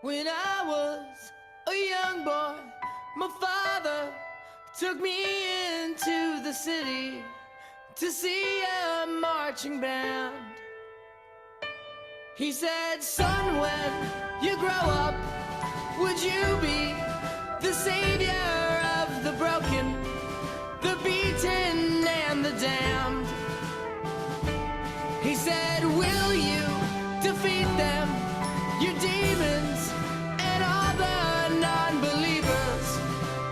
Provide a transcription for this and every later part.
When I was a young boy, my father took me into the city to see a marching band. He said, son, when you grow up, would you be the savior of the broken, the beaten, and the damned? He said, will you defeat them, your demons, and all the non-believers,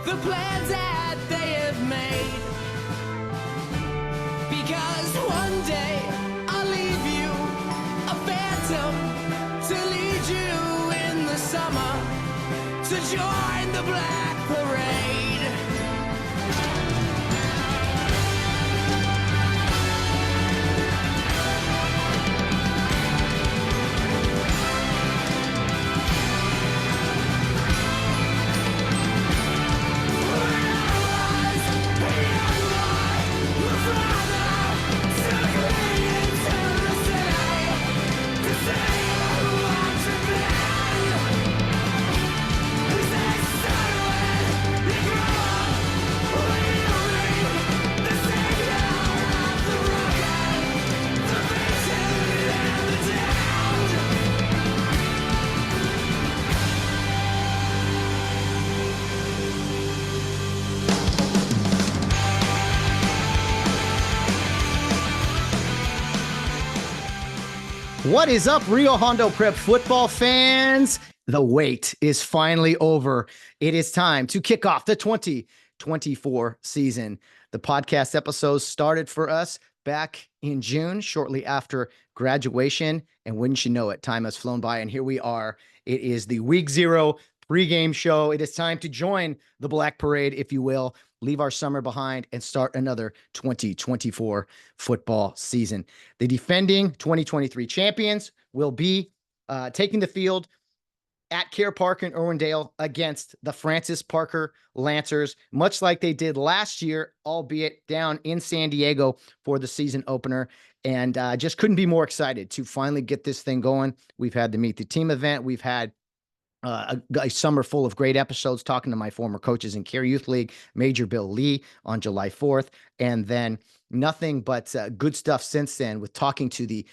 the plans that they have made? Because one day I'll leave you a phantom to lead you in the summer to join the Black Parade. What is up, Rio Hondo Prep football fans? The wait is finally over. It is time to kick off the 2024 season. The podcast episodes started for us back in June, shortly after graduation. And wouldn't you know it, time has flown by, and here we are. It is the week 0 pregame show. It is time to join the Black Parade, if you will, leave our summer behind and start another 2024 football season. The defending 2023 champions will be taking the field at Care Park in Irwindale against the Francis Parker Lancers, much like they did last year, albeit down in San Diego for the season opener. And just couldn't be more excited to finally get this thing going. We've had the Meet the Team event. We've had a summer full of great episodes talking to my former coaches in Care Youth League, Major Bill Lee on July 4th. And then nothing but good stuff since then, with talking to the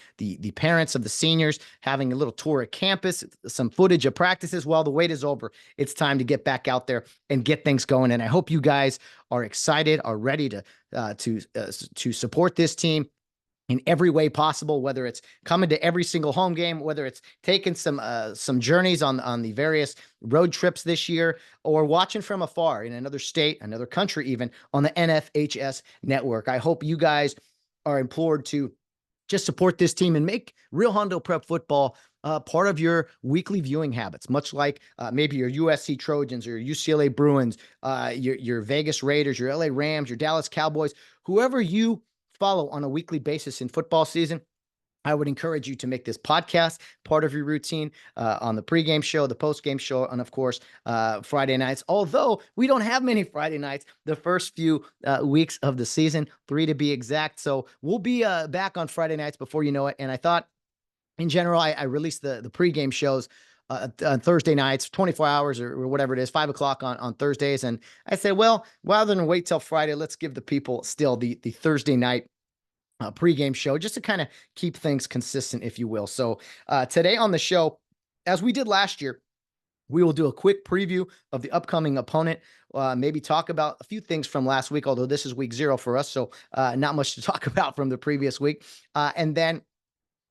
parents of the seniors, having a little tour of campus, some footage of practices. While the wait is over, it's time to get back out there and get things going. And I hope you guys are excited, are ready to support this team in every way possible, whether it's coming to every single home game, whether it's taking some journeys on the various road trips this year, or watching from afar in another state, another country, even on the NFHS network. I hope you guys are implored to just support this team and make Rio Hondo Prep football part of your weekly viewing habits, much like maybe your USC Trojans or your UCLA Bruins, your Vegas Raiders, your LA Rams, your Dallas Cowboys, whoever you follow on a weekly basis in football season. I would encourage you to make this podcast part of your routine on the pregame show, the postgame show, and of course, Friday nights. Although we don't have many Friday nights the first few weeks of the season, 3 to be exact. So we'll be back on Friday nights before you know it. And I thought, in general, I released the pregame shows on Thursday nights, 24 hours or whatever it is, 5 o'clock on Thursdays. And I said, well, rather than wait till Friday, let's give the people still the Thursday night pregame show, just to kind of keep things consistent, if you will. So today on the show, as we did last year, we will do a quick preview of the upcoming opponent, maybe talk about a few things from last week, although this is week 0 for us, so not much to talk about from the previous week. And then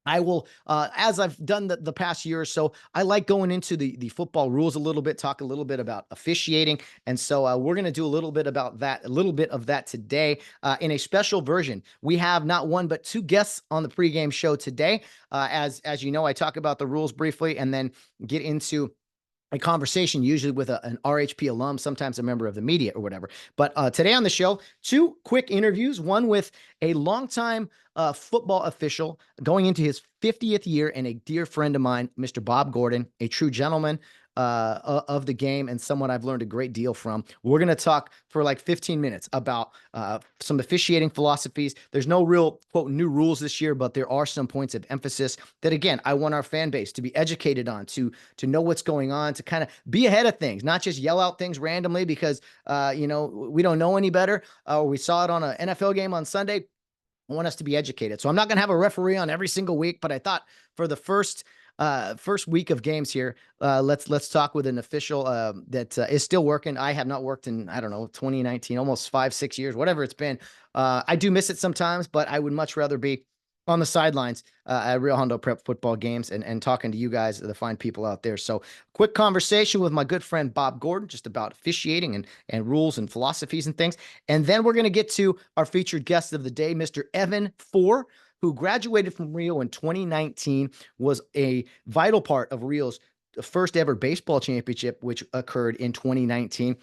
I will, as I've done the past year or so, I like going into the football rules a little bit, talk a little bit about officiating. And so we're going to do a little bit of that today in a special version. We have not one, but 2 guests on the pregame show today. As you know, I talk about the rules briefly and then get into a conversation, usually with an RHP alum, sometimes a member of the media or whatever. But today on the show, 2 quick interviews, one with a longtime football official going into his 50th year and a dear friend of mine, Mr. Bob Gordon, a true gentleman, of the game and someone I've learned a great deal from. We're going to talk for like 15 minutes about some officiating philosophies. There's no real, quote, new rules this year, but there are some points of emphasis that, again, I want our fan base to be educated on, to know what's going on, to kind of be ahead of things, not just yell out things randomly because, we don't know any better. We saw it on an NFL game on Sunday. I want us to be educated. So I'm not going to have a referee on every single week, but I thought for the first week of games here, let's talk with an official that is still working. I have not worked in, I don't know, 2019, almost 5-6 years, whatever it's been. I do miss it sometimes, but I would much rather be on the sidelines at Rio Hondo Prep football games and talking to you guys, the fine people out there. So quick conversation with my good friend Bob Gordon, just about officiating and rules and philosophies and things. And then we're going to get to our featured guest of the day, Mr. Evan Foor, who graduated from Rio in 2019, was a vital part of Rio's first ever baseball championship, which occurred in 2019.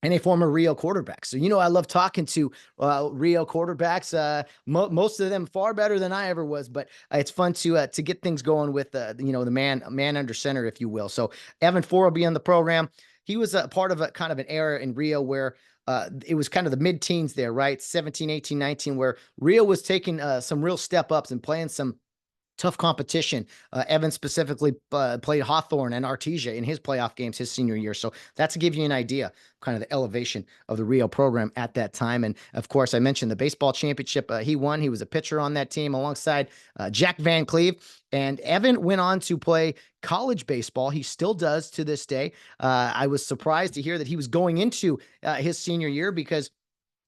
And a former Rio quarterback. So, I love talking to Rio quarterbacks. Most of them far better than I ever was, but it's fun to get things going with, the man under center, if you will. So Evan Foor will be on the program. He was a part of a kind of an era in Rio where it was kind of the mid-teens there, right? 17, 18, 19, where Rio was taking some real step ups and playing some tough competition. Evan specifically played Hawthorne and Artesia in his playoff games his senior year. So that's to give you an idea, kind of the elevation of the Rio program at that time. And of course, I mentioned the baseball championship he won. He was a pitcher on that team alongside Jack Van Cleve. And Evan went on to play college baseball. He still does to this day. I was surprised to hear that he was going into his senior year because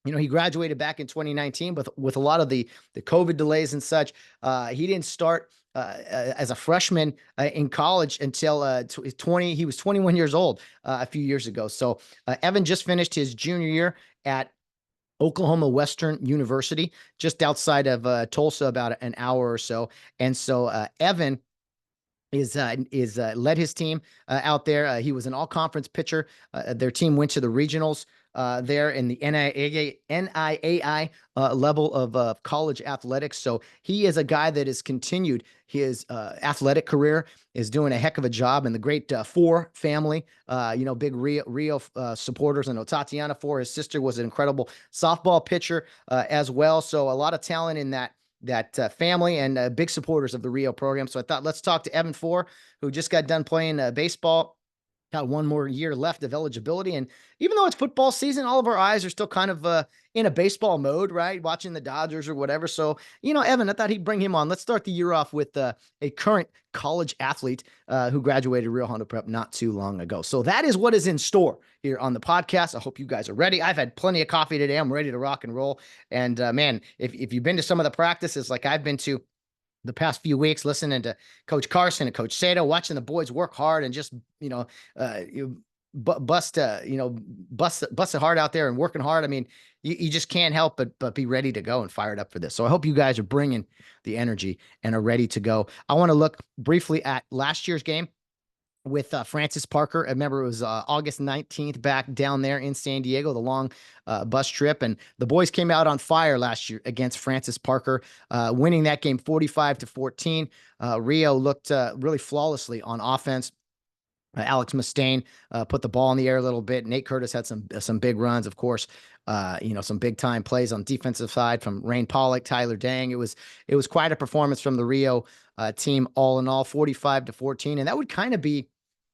he graduated back in 2019, but with a lot of the COVID delays and such, he didn't start as a freshman in college until he was 21 years old a few years ago. So Evan just finished his junior year at Oklahoma Wesleyan University, just outside of Tulsa, about an hour or so. And so Evan is led his team out there. He was an all-conference pitcher. Their team went to the regionals there in the NIAI level of college athletics. So he is a guy that has continued his athletic career, is doing a heck of a job. And the great Foor family, big Rio supporters. I know Tatiana Foor, his sister, was an incredible softball pitcher as well. So a lot of talent in that family and big supporters of the Rio program. So I thought, let's talk to Evan Foor, who just got done playing baseball. Got one more year left of eligibility. And even though it's football season, all of our eyes are still kind of in a baseball mode, right? Watching the Dodgers or whatever. So, Evan, I thought he'd bring him on. Let's start the year off with a current college athlete who graduated Rio Hondo Prep not too long ago. So that is what is in store here on the podcast. I hope you guys are ready. I've had plenty of coffee today. I'm ready to rock and roll. And man, if you've been to some of the practices like I've been to the past few weeks, listening to Coach Carson and Coach Sato, watching the boys work hard and just, bust it hard out there and working hard. I mean, you just can't help but be ready to go and fired up for this. So I hope you guys are bringing the energy and are ready to go. I want to look briefly at last year's game with Francis Parker. I remember it was August 19th back down there in San Diego, the long bus trip. And the boys came out on fire last year against Francis Parker, winning that game 45-14. Rio looked really flawlessly on offense. Alex Mustaine put the ball in the air a little bit. Nate Curtis had some big runs, of course. Some big time plays on defensive side from Rain Pollock, Tyler Dang. It was quite a performance from the Rio team, all in all, 45-14. And that would kind of be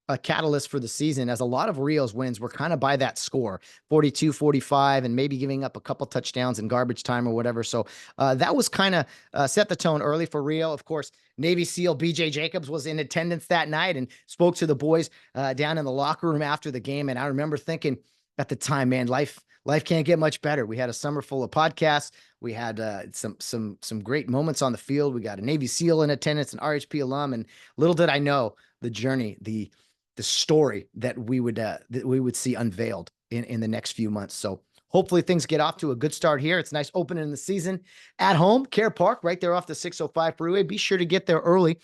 a catalyst for the season, as a lot of Rio's wins were kind of by that score, 42-45, and maybe giving up a couple touchdowns in garbage time or whatever. So that was kind of set the tone early for Rio. Of course, Navy SEAL BJ Jacobs was in attendance that night and spoke to the boys down in the locker room after the game. And I remember thinking at the time, man, life can't get much better. We had a summer full of podcasts. We had some great moments on the field. We got a Navy SEAL in attendance, an RHP alum, and little did I know the journey, the story that we would see unveiled in the next few months. So hopefully things get off to a good start here. It's a nice opening in the season at home, Care Park, right there off the 605 freeway. Be sure to get there early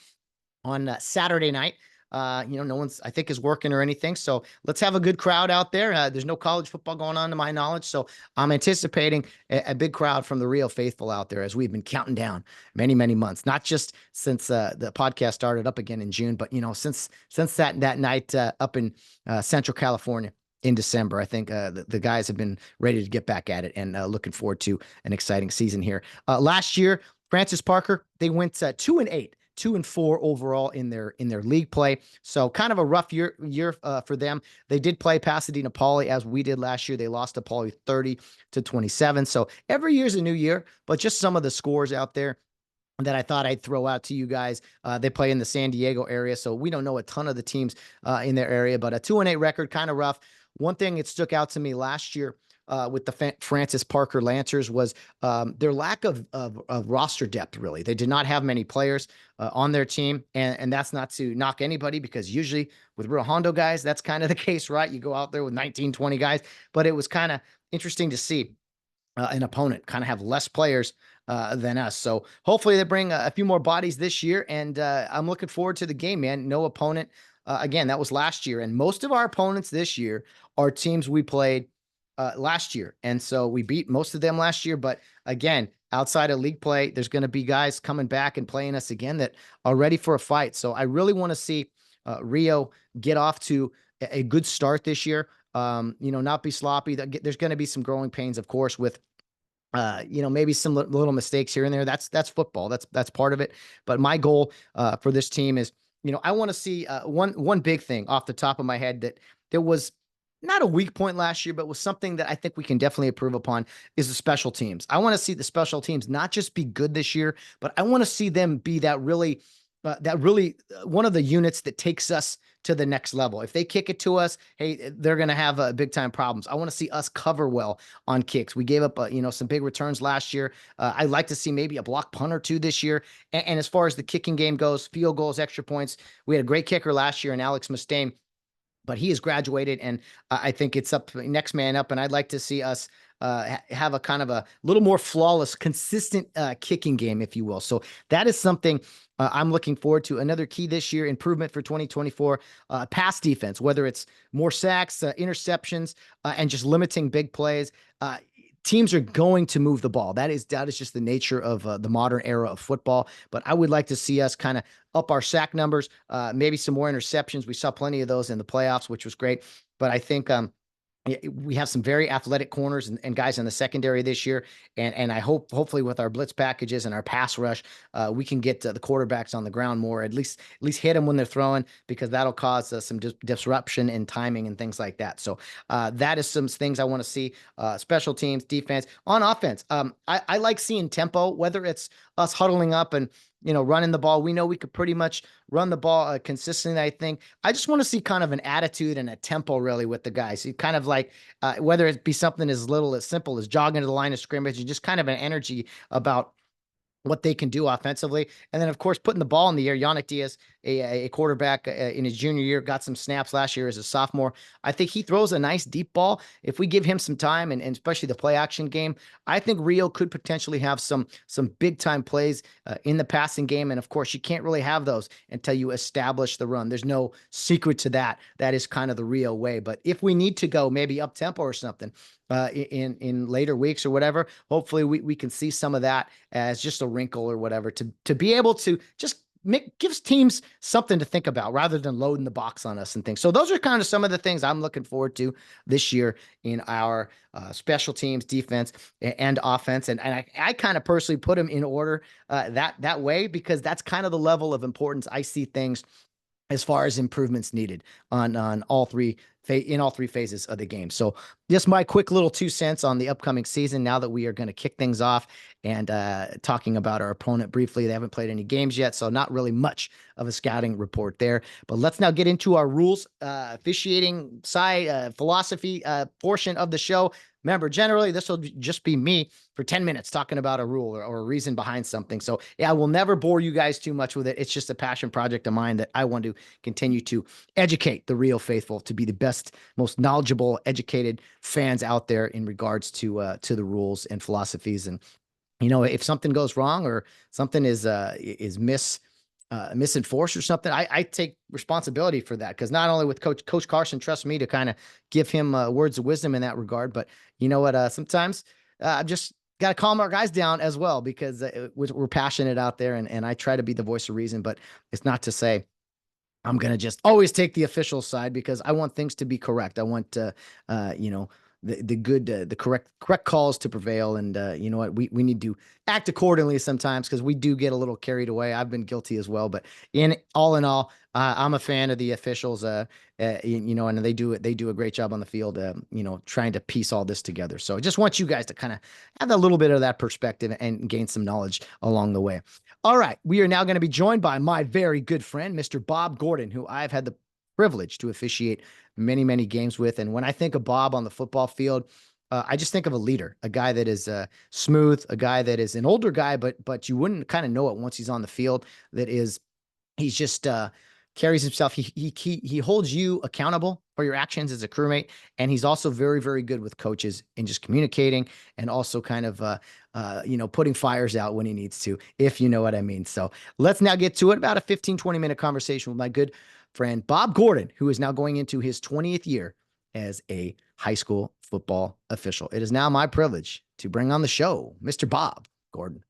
on Saturday night. No one's, I think, is working or anything. So let's have a good crowd out there. There's no college football going on to my knowledge. So I'm anticipating a big crowd from the Rio faithful out there as we've been counting down many, many months, not just since the podcast started up again in June, but, since that night up in Central California in December. I think the guys have been ready to get back at it, and looking forward to an exciting season here. Last year, Francis Parker, they went 2-8. 2-4 overall in their league play. So kind of a rough year for them. They did play Pasadena Poly as we did last year. They lost to Poly 30-27. So every year's a new year, but just some of the scores out there that I thought I'd throw out to you guys. They play in the San Diego area, so we don't know a ton of the teams in their area, but a 2-8 record, kind of rough. One thing that stuck out to me last year with the Francis Parker Lancers was their lack of roster depth, really. They did not have many players on their team, and that's not to knock anybody, because usually with Rio Hondo guys, that's kind of the case, right? You go out there with 19, 20 guys, but it was kind of interesting to see an opponent kind of have less players than us. So hopefully they bring a few more bodies this year, and I'm looking forward to the game, man. No opponent. Again, that was last year, and most of our opponents this year are teams we played last year. And so we beat most of them last year. But again, outside of league play, there's going to be guys coming back and playing us again that are ready for a fight. So I really want to see Rio get off to a good start this year. Not be sloppy. There's going to be some growing pains, of course, with maybe some little mistakes here and there. That's football. That's part of it. But my goal for this team is, I want to see one big thing off the top of my head that there was not a weak point last year, but was something that I think we can definitely improve upon, is the special teams. I want to see the special teams not just be good this year, but I want to see them be that really one of the units that takes us to the next level. If they kick it to us, hey, they're going to have big time problems. I want to see us cover well on kicks. We gave up, some big returns last year. I'd like to see maybe a block punt or two this year. And as far as the kicking game goes, field goals, extra points, we had a great kicker last year in Alex Mustaine, but he has graduated, and I think it's up next man up. And I'd like to see us have a kind of a little more flawless, consistent kicking game, if you will. So that is something I'm looking forward to. Another key this year, improvement for 2024, pass defense, whether it's more sacks, interceptions, and just limiting big plays. Teams are going to move the ball. That is just the nature of the modern era of football. But I would like to see us kind of up our sack numbers, maybe some more interceptions. We saw plenty of those in the playoffs, which was great. But I think we have some very athletic corners and guys in the secondary this year. And I hopefully with our blitz packages and our pass rush, we can get the quarterbacks on the ground more, at least hit them when they're throwing, because that'll cause some disruption in timing and things like that. So that is some things I want to see. Special teams, defense, on offense. I like seeing tempo, whether it's us huddling up and running the ball. We know we could pretty much run the ball consistently. I think I just want to see kind of an attitude and a tempo really with the guys. You kind of like whether it be something as simple as jogging to the line of scrimmage, and just kind of an energy about what they can do offensively. And then, of course, putting the ball in the air. Yannick Diaz, a quarterback in his junior year, got some snaps last year as a sophomore. I think he throws a nice deep ball. If we give him some time, and especially the play action game, I think Rio could potentially have some big time plays in the passing game. And of course, you can't really have those until you establish the run. There's no secret to that. That is kind of the Rio way. But if we need to go maybe up tempo or something, in later weeks or whatever, hopefully we can see some of that as just a wrinkle or whatever, to be able to just gives teams something to think about rather than loading the box on us and things. So those are kind of some of the things I'm looking forward to this year in our special teams, defense, and offense. And I kind of personally put them in order that way, because that's kind of the level of importance I see things as far as improvements needed on all three phases of the game. So just my quick little 2 cents on the upcoming season, now that we are going to kick things off, and talking about our opponent briefly. They haven't played any games yet, so not really much of a scouting report there. But let's now get into our rules, officiating side, philosophy portion of the show. Remember, generally, this will just be me for 10 minutes talking about a rule or a reason behind something. So yeah, I will never bore you guys too much with it. It's just a passion project of mine that I want to continue to educate the Rio faithful to be the best, most knowledgeable, educated fans out there in regards to the rules and philosophies. And if something goes wrong or something is misenforced or something, I take responsibility for that, because not only with Coach Carson trusts me to kind of give him words of wisdom in that regard, but you know what? Sometimes I've just got to calm our guys down as well, because we're passionate out there, and I try to be the voice of reason. But it's not to say I'm going to just always take the official side, because I want things to be correct. I want, you know, the good, the correct calls to prevail. And you know what, we need to act accordingly sometimes, because we do get a little carried away. I've been guilty as well, but in all, I'm a fan of the officials, you know, and they do a great job on the field, you know, trying to piece all this together. So I just want you guys to kind of have a little bit of that perspective and gain some knowledge along the way. All right. We are now going to be joined by my very good friend, Mr. Bob Gordon, who I've had the privilege to officiate many, many games with. And when I think of Bob on the football field, I just think of a leader, a guy that is smooth, a guy that is an older guy, but you wouldn't kind of know it once he's on the field. He's just carries himself. He holds you accountable for your actions as a crewmate, and he's also very, very good with coaches in just communicating, and also kind of you know, putting fires out when he needs to, if you know what I mean. So let's now get to it. About a 15-20 minute conversation with my good friend Bob Gordon, who is now going into his 20th year as a high school football official. It is now my privilege to bring on the show Mr. Bob Gordon.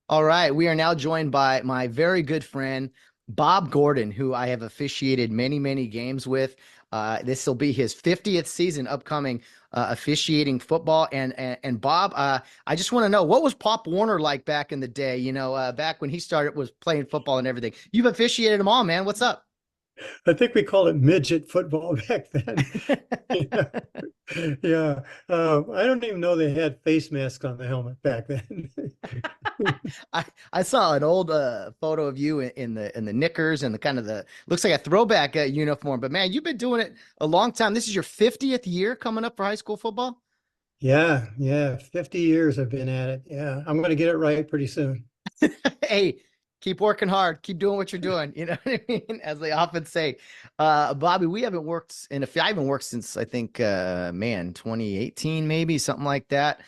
All right, we are now joined by my very good friend Bob Gordon, who I have officiated many, many games with. This will be his 50th season upcoming, officiating football. And Bob, I just want to know, what was Pop Warner like back in the day? You know, back when he started was playing football and everything. You've officiated them all, man. What's up? I think we called it midget football back then. Yeah. Yeah. I don't even know they had face masks on the helmet back then. I saw an old photo of you in the knickers and the kind of the looks like a throwback uniform. But man, you've been doing it a long time. This is your 50th year coming up for high school football. Yeah. Yeah. 50 years I've been at it. Yeah. I'm going to get it right pretty soon. Hey, keep working hard. Keep doing what you're doing. You know what I mean? As they often say. Bobby, I haven't worked since, I think, man, 2018, maybe something like that.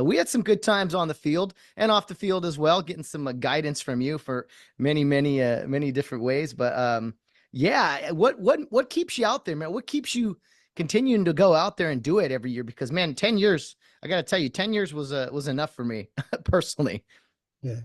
We had some good times on the field and off the field as well, getting some guidance from you for many, many different ways. But yeah, what keeps you out there, man? What keeps you continuing to go out there and do it every year? Because man, 10 years, I got to tell you, 10 years was enough for me personally. Yeah.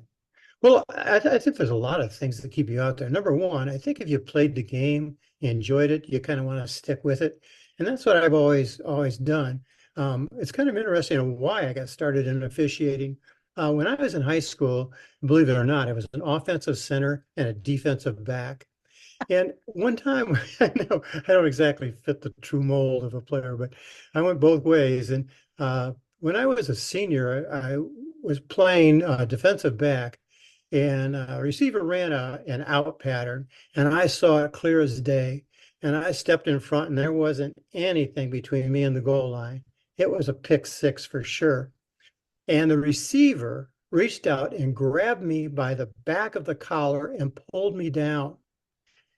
Well, I think there's a lot of things that keep you out there. Number one, I think if you played the game, you enjoyed it, you kind of want to stick with it. And that's what I've always done. It's kind of interesting on why I got started in officiating. When I was in high school, believe it or not, I was an offensive center and a defensive back. And one time, I know I don't exactly fit the true mold of a player, but I went both ways. And when I was a senior, I was playing defensive back, and a receiver ran an out pattern, and I saw it clear as day. And I stepped in front, and there wasn't anything between me and the goal line. It was a pick six for sure. And the receiver reached out and grabbed me by the back of the collar and pulled me down.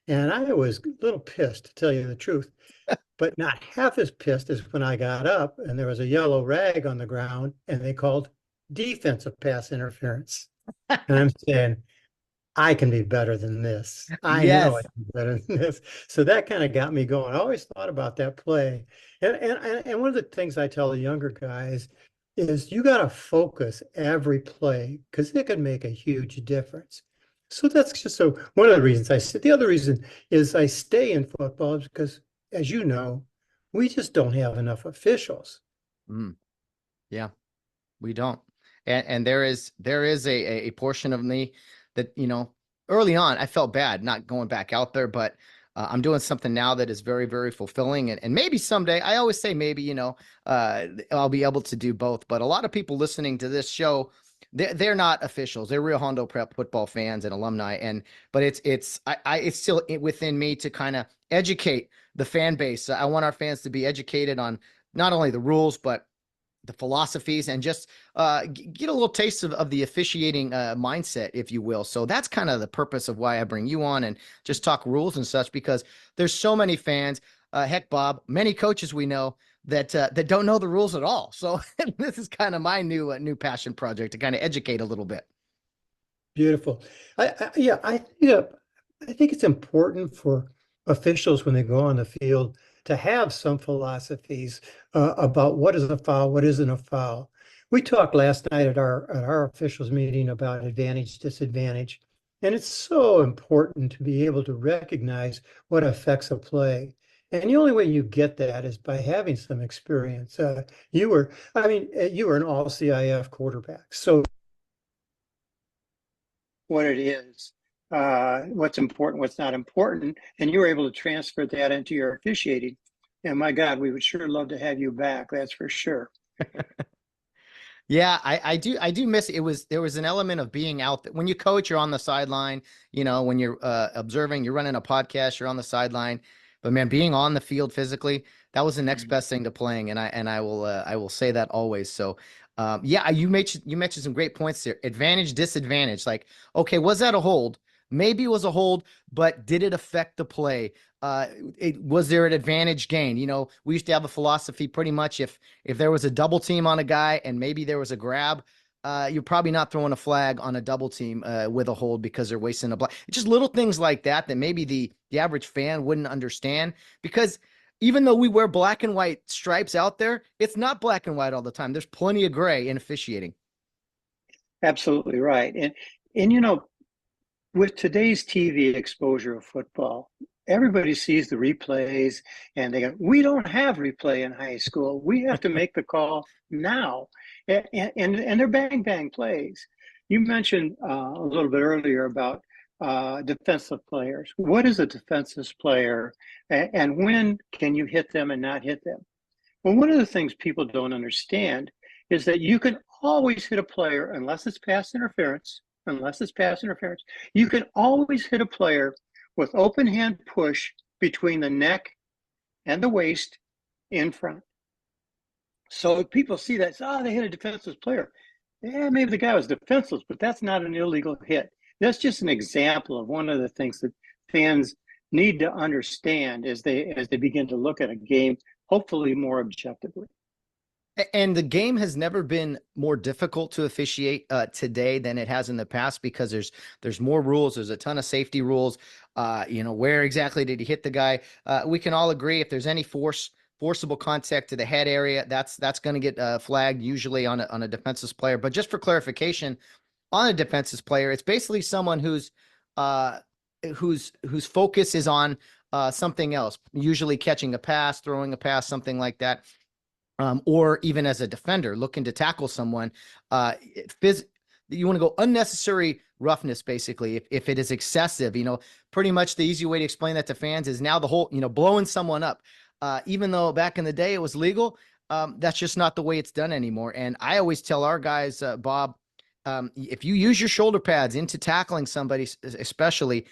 And I was a little pissed, to tell you the truth, but not half as pissed as when I got up and there was a yellow rag on the ground and they called defensive pass interference. And I'm saying, I can be better than this. I know I can be better than this. So that kind of got me going. I always thought about that play. And one of the things I tell the younger guys is you got to focus every play, because it can make a huge difference. So that's just so one of the reasons I said. The other reason is I stay in football is because, as you know, we just don't have enough officials. Yeah, we don't. And there is a portion of me that, you know, early on, I felt bad not going back out there, but I'm doing something now that is very, very fulfilling. And maybe someday, I always say maybe, you know, I'll be able to do both. But a lot of people listening to this show, they're not officials. They're Rio Hondo Prep football fans and alumni. But it's still within me to kind of educate the fan base. I want our fans to be educated on not only the rules, but the philosophies, and just get a little taste of the officiating mindset, if you will. So that's kind of the purpose of why I bring you on and just talk rules and such, because there's so many fans, heck, Bob, many coaches we know that don't know the rules at all. So this is kind of my new passion project, to kind of educate a little bit. Beautiful. Yeah, I think it's important for officials when they go on the field to have some philosophies about what is a foul, what isn't a foul. We talked last night at our officials meeting about advantage, disadvantage, and it's so important to be able to recognize what affects a play. And the only way you get that is by having some experience. You were an all CIF quarterback, so what it is, what's important, what's not important, and you were able to transfer that into your officiating. And my God, we would sure love to have you back. That's for sure. Yeah, I do miss it. There was an element of being out there. When you coach, you're on the sideline, when you're observing, you're running a podcast, you're on the sideline. But man, being on the field physically, that was the next best thing to playing. And I will say that always. So yeah, you mentioned some great points there. Advantage, disadvantage. Like, okay, was that a hold? Maybe it was a hold, but did it affect the play? Was there an advantage gain? We used to have a philosophy pretty much if there was a double team on a guy and maybe there was a grab, you're probably not throwing a flag on a double team with a hold because they're wasting a block. It's just little things like that maybe the average fan wouldn't understand, because even though we wear black and white stripes out there, it's not black and white all the time. There's plenty of gray in officiating. Absolutely right. And with today's TV exposure of football, everybody sees the replays and they go, we don't have replay in high school. We have to make the call now. And they're bang, bang plays. You mentioned a little bit earlier about defensive players. What is a defensive player and when can you hit them and not hit them? Well, one of the things people don't understand is that you can always hit a player unless it's pass interference. You can always hit a player with open hand push between the neck and the waist in front. So if people see that, they hit a defenseless player. Yeah, maybe the guy was defenseless, but that's not an illegal hit. That's just an example of one of the things that fans need to understand as they begin to look at a game, hopefully more objectively. And the game has never been more difficult to officiate today than it has in the past, because there's more rules. There's a ton of safety rules. Where exactly did he hit the guy? We can all agree if there's any forcible contact to the head area, that's going to get flagged usually on a defenseless player. But just for clarification, on a defenseless player, it's basically someone whose focus is on something else, usually catching a pass, throwing a pass, something like that. Or even as a defender looking to tackle someone, you want to go unnecessary roughness, basically, if it is excessive. Pretty much the easy way to explain that to fans is now the whole, blowing someone up. Even though back in the day it was legal, that's just not the way it's done anymore. And I always tell our guys, Bob, if you use your shoulder pads into tackling somebody, especially,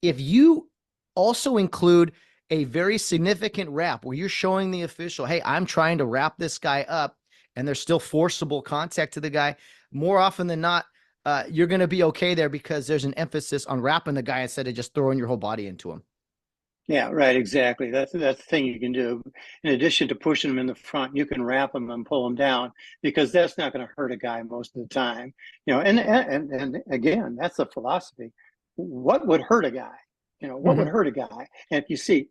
if you also include a very significant wrap where you're showing the official, hey, I'm trying to wrap this guy up, and there's still forcible contact to the guy, more often than not, you're going to be okay there, because there's an emphasis on wrapping the guy instead of just throwing your whole body into him. Yeah, right. Exactly. That's the thing you can do. In addition to pushing them in the front, you can wrap them and pull them down, because that's not going to hurt a guy most of the time. And again, that's the philosophy. What would hurt a guy? What would hurt a guy? And if you see,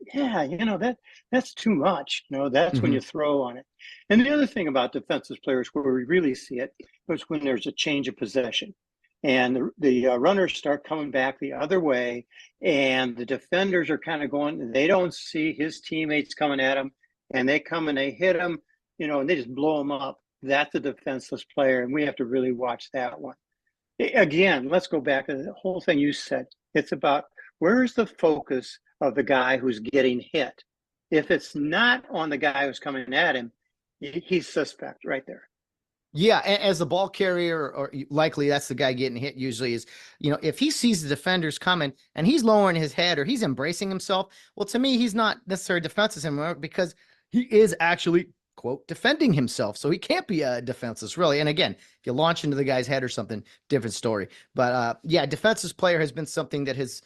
that's too much. That's when you throw on it. And the other thing about defensive players where we really see it is when there's a change of possession. And the runners start coming back the other way, and the defenders are kind of going, they don't see his teammates coming at him, and they come and they hit him, and they just blow him up. That's a defenseless player, and we have to really watch that one. Again, let's go back to the whole thing you said. It's about where is the focus of the guy who's getting hit. If it's not on the guy who's coming at him, he's suspect right there. Yeah, as the ball carrier, or likely that's the guy getting hit usually, is, if he sees the defenders coming and he's lowering his head or he's embracing himself, well, to me, he's not necessarily defenseless anymore, because he is actually, quote, defending himself. So he can't be defenseless, really. And again, if you launch into the guy's head or something, different story. But yeah, defenseless player has been something that has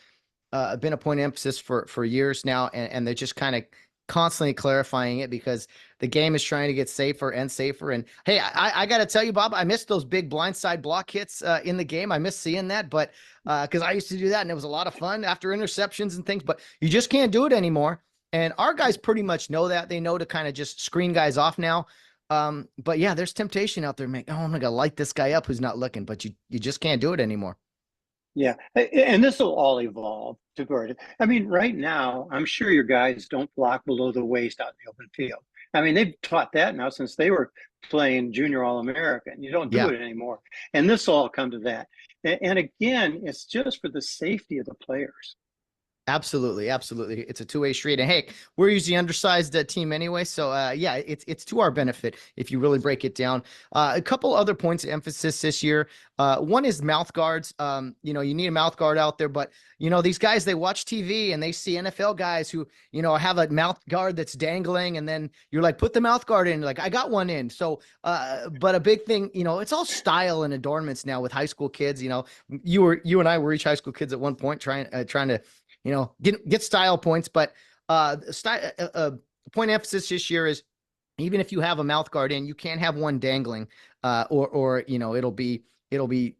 been a point of emphasis for years now, and they're just kind of constantly clarifying it because the game is trying to get safer and safer. And hey, I got to tell you, Bob, I missed those big blindside block hits in the game. I miss seeing that, but because I used to do that and it was a lot of fun after interceptions and things, but you just can't do it anymore. And our guys pretty much know that. They know to kind of just screen guys off now. But yeah, there's temptation out there. I'm gonna light this guy up who's not looking, but you just can't do it anymore. Yeah, and this will all evolve to where I mean, right now, I'm sure your guys don't block below the waist out in the open field. I mean, they've taught that now since they were playing junior All-American. You don't do it anymore. And this will all come to that. And again, it's just for the safety of the players. Absolutely. Absolutely. It's a two-way street. And hey, we're usually undersized team anyway. So yeah, it's to our benefit if you really break it down. A couple other points of emphasis this year. One is mouth guards. You know, you need a mouth guard out there, but you know, these guys, they watch TV and they see NFL guys who, you know, have a mouth guard that's dangling. And then you're like, put the mouth guard in. Like, I got one in. So, but a big thing, you know, it's all style and adornments now with high school kids. You know, you and I were each high school kids at one point trying to, you know, get style points, but point of emphasis this year is even if you have a mouth guard in, you can't have one dangling, or you know, it'll be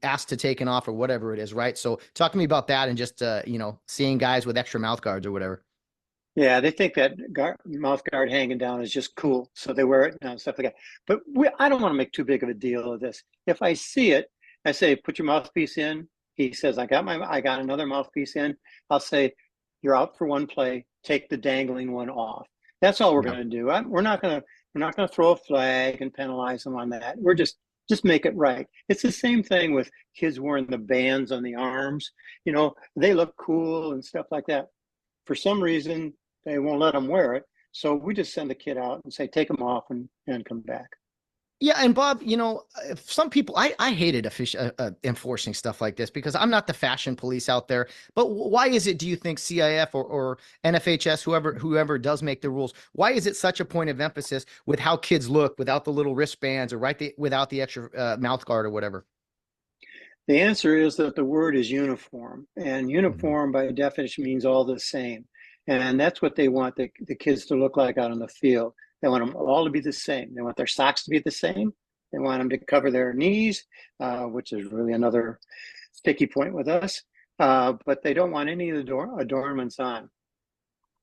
asked to taken off or whatever it is, right? So talk to me about that and just you know, seeing guys with extra mouth guards or whatever. Yeah, they think that mouth guard hanging down is just cool, so they wear it and stuff like that. But I don't want to make too big of a deal of this. If I see it, I say, put your mouthpiece in. He says, I got another mouthpiece in. I'll say, you're out for one play. Take the dangling one off. That's all we're going to do. We're not going to throw a flag and penalize them on that. We're just make it right. It's the same thing with kids wearing the bands on the arms. You know, they look cool and stuff like that. For some reason, they won't let them wear it. So we just send the kid out and say, take them off and come back. Yeah, and Bob, you know, some people, I hated enforcing stuff like this because I'm not the fashion police out there. But why is it, do you think CIF or NFHS, whoever does make the rules, why is it such a point of emphasis with how kids look without the little wristbands or without the extra mouth guard or whatever? The answer is that the word is uniform, and uniform by definition means all the same. And that's what they want the kids to look like out on the field. They want them all to be the same. They want their socks to be the same. They want them to cover their knees, which is really another sticky point with us. But they don't want any of the adornments on.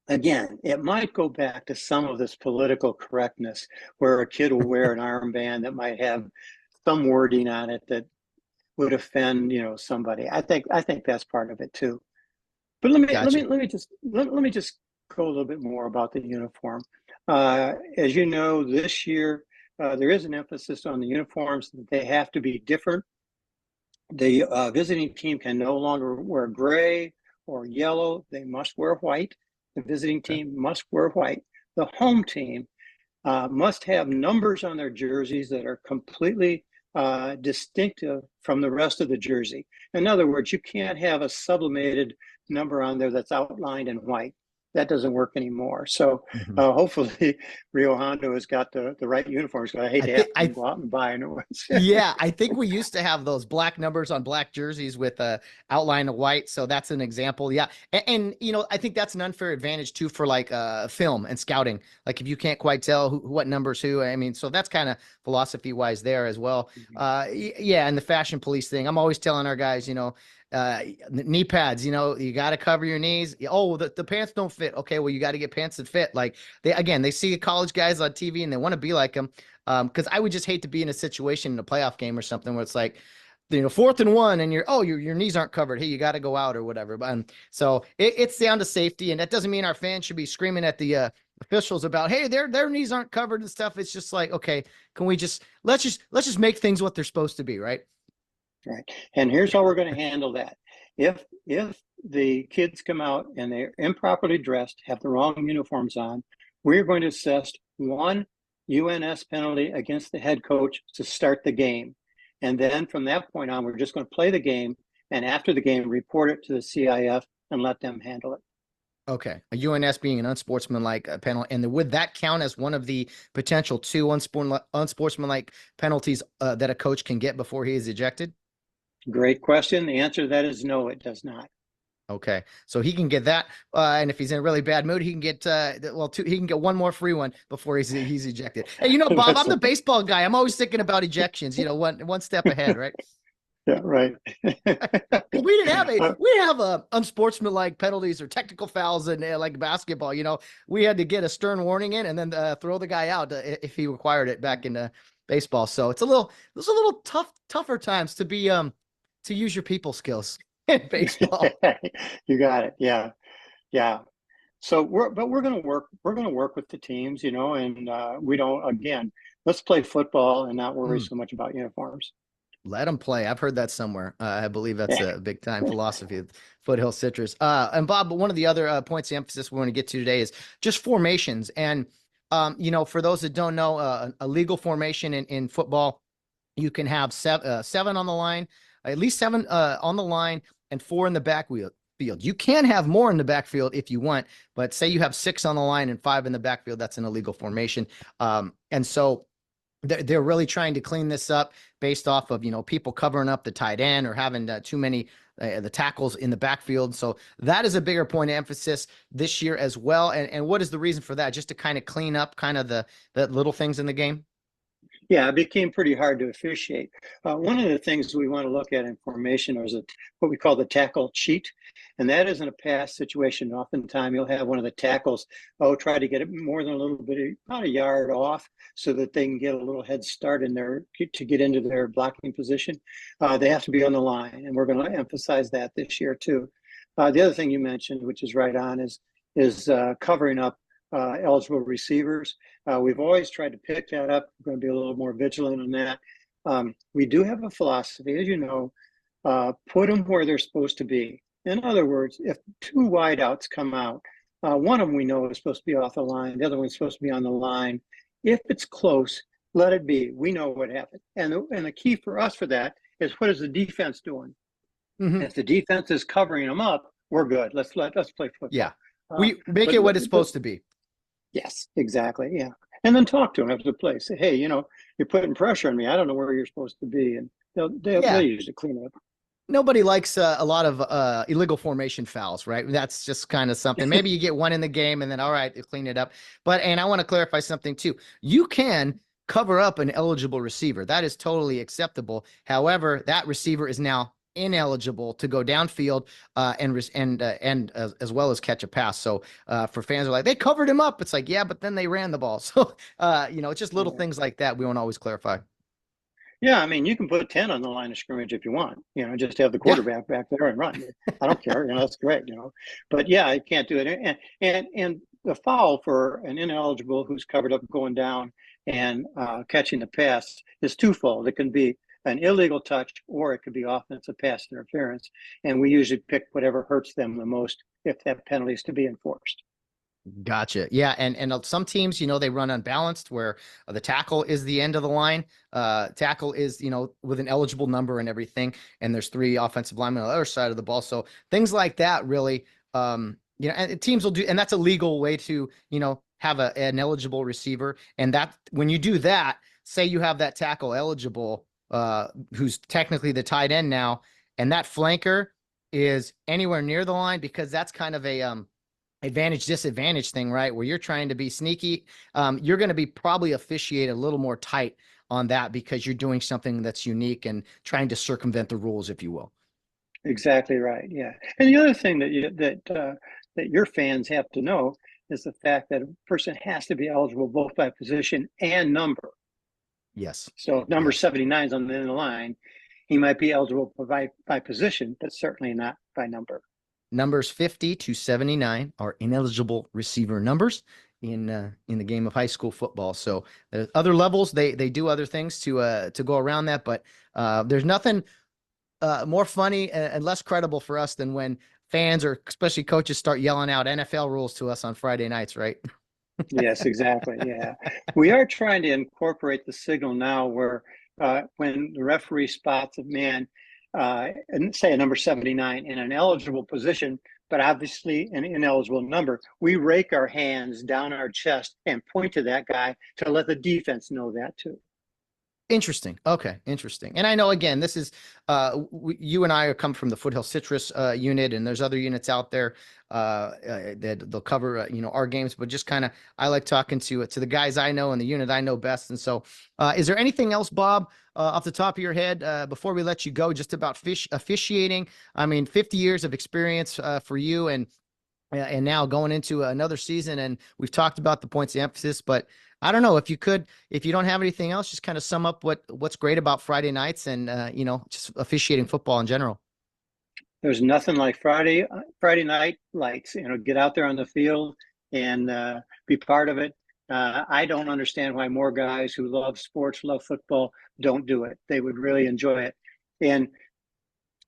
Again, it might go back to some of this political correctness where a kid will wear an armband that might have some wording on it that would offend, you know, somebody. I think that's part of it too. But let me just go a little bit more about the uniform. As you know, this year there is an emphasis on the uniforms that they have to be different. The visiting team can no longer wear gray or yellow. They must wear white. The visiting team must wear white. The home team must have numbers on their jerseys that are completely distinctive from the rest of the jersey. In other words, you can't have a sublimated number on there that's outlined in white. That doesn't work anymore. So hopefully Rio Hondo has got the right uniforms. I hate to have to go out and buy new ones. Yeah, I think we used to have those black numbers on black jerseys with a outline of white. So that's an example. Yeah. And you know, I think that's an unfair advantage too for like film and scouting. Like if you can't quite tell what numbers who, I mean, so that's kind of philosophy wise there as well. Yeah. And the fashion police thing, I'm always telling our guys, you know, knee pads, you know, you got to cover your knees. Oh, the pants don't fit. Okay, well, you got to get pants that fit. Like they see college guys on TV and they want to be like them. Because I would just hate to be in a situation in a playoff game or something where it's like, you know, 4th and 1 and your knees aren't covered. Hey, you got to go out or whatever. But so it's down to safety, and that doesn't mean our fans should be screaming at the officials about, hey, their knees aren't covered and stuff. It's just like, okay, can we let's just make things what they're supposed to be, right? Right. And here's how we're going to handle that. If the kids come out and they're improperly dressed, have the wrong uniforms on, we're going to assess 1 UNS penalty against the head coach to start the game. And then from that point on, we're just going to play the game. And after the game, report it to the CIF and let them handle it. Okay. A UNS being an unsportsmanlike penalty. And would that count as one of the potential 2 unsportsmanlike penalties that a coach can get before he is ejected? Great question. The answer to that is no, it does not. Okay, so he can get that, and if he's in a really bad mood, he can get he can get one more free one before he's ejected. Hey, Bob, That's I'm the baseball guy. I'm always thinking about ejections. One step ahead, right? yeah, right. We have a unsportsmanlike penalties or technical fouls in like basketball. We had to get a stern warning in and then throw the guy out if he required it back in baseball. So it's a little tougher times to be to use your people skills in baseball. You got it. Yeah, yeah. So we're going to work. We're going to work with the teams, and we don't. Again, let's play football and not worry so much about uniforms. Let them play. I've heard that somewhere. I believe that's a big time philosophy of Foothill Citrus. And Bob, one of the other points of emphasis we want to get to today is just formations. And, for those that don't know, a legal formation in football, you can have seven on the line, at least seven on the line, and 4 in the backfield. You can have more in the backfield if you want, but say you have 6 on the line and 5 in the backfield, that's an illegal formation. And so they're really trying to clean this up based off of, people covering up the tight end or having too many the tackles in the backfield. So that is a bigger point of emphasis this year as well. And what is the reason for that? Just to kind of clean up kind of the little things in the game? Yeah, it became pretty hard to officiate. One of the things we want to look at in formation is what we call the tackle cheat. And that is in a pass situation. Oftentimes you'll have one of the tackles, try to get it more than a little bit, about a yard off so that they can get a little head start in there to get into their blocking position. They have to be on the line, and we're going to emphasize that this year too. The other thing you mentioned, which is right on, is covering up eligible receivers. We've always tried to pick that up. We're going to be a little more vigilant on that. We do have a philosophy, as you know, put them where they're supposed to be. In other words, if 2 wideouts come out, one of them we know is supposed to be off the line, the other one's supposed to be on the line. If it's close, let it be. We know what happened. And the key for us for that is, what is the defense doing? Mm-hmm. If the defense is covering them up, we're good. Let's play football. Yeah, we make it what it's supposed to be. Yes, exactly. Yeah. And then talk to them after the play. Say, hey, you're putting pressure on me. I don't know where you're supposed to be. And they'll usually clean it up. Nobody likes a lot of illegal formation fouls, right? That's just kind of something. Maybe you get one in the game and then, all right, you clean it up. And I want to clarify something too. You can cover up an eligible receiver. That is totally acceptable. However, that receiver is now ineligible to go downfield and as well as catch a pass. So for fans are like, they covered him up. It's like, yeah, but then they ran the ball. So it's just little things like that we won't always clarify. Yeah, I mean, you can put 10 on the line of scrimmage if you want, just to have the quarterback back there and run. I don't care, that's great, but yeah, I can't do it. And the foul for an ineligible who's covered up going down and catching the pass is twofold. It can be an illegal touch, or it could be offensive pass interference. And we usually pick whatever hurts them the most if that penalty is to be enforced. Gotcha. Yeah. And some teams, they run unbalanced where the tackle is the end of the line. Tackle is, with an eligible number and everything. And there's 3 offensive linemen on the other side of the ball. So things like that really, and teams will do, and that's a legal way to, have an eligible receiver. And that when you do that, say you have that tackle eligible, who's technically the tight end now, and that flanker is anywhere near the line, because that's kind of a, advantage disadvantage thing, right? Where you're trying to be sneaky, you're going to be probably officiate a little more tight on that because you're doing something that's unique and trying to circumvent the rules, if you will. Exactly right. Yeah. And the other thing that your fans have to know is the fact that a person has to be eligible both by position and number. Yes. So if number 79 is on the end of the line, he might be eligible by position, but certainly not by number. Numbers 50 to 79 are ineligible receiver numbers in the game of high school football. So there's other levels, they do other things to go around that, but there's nothing more funny and less credible for us than when fans or especially coaches start yelling out NFL rules to us on Friday nights, right? Yes, exactly. Yeah. We are trying to incorporate the signal now where when the referee spots a man, and say a number 79 in an eligible position, but obviously an ineligible number, we rake our hands down our chest and point to that guy to let the defense know that too. Interesting. Okay, interesting. And I know again, this is you and I are come from the Foothill Citrus unit, and there's other units out there that they'll cover our games. But just kind of, I like talking to the guys I know and the unit I know best. And so, is there anything else, Bob, off the top of your head before we let you go, just about officiating? I mean, 50 years of experience for you, and now going into another season, and we've talked about the points of emphasis, but I don't know if you could, if you don't have anything else, just kind of sum up what's great about Friday nights and just officiating football in general. There's nothing like Friday night lights. Get out there on the field and be part of it. I don't understand why more guys who love sports, love football, don't do it. They would really enjoy it. And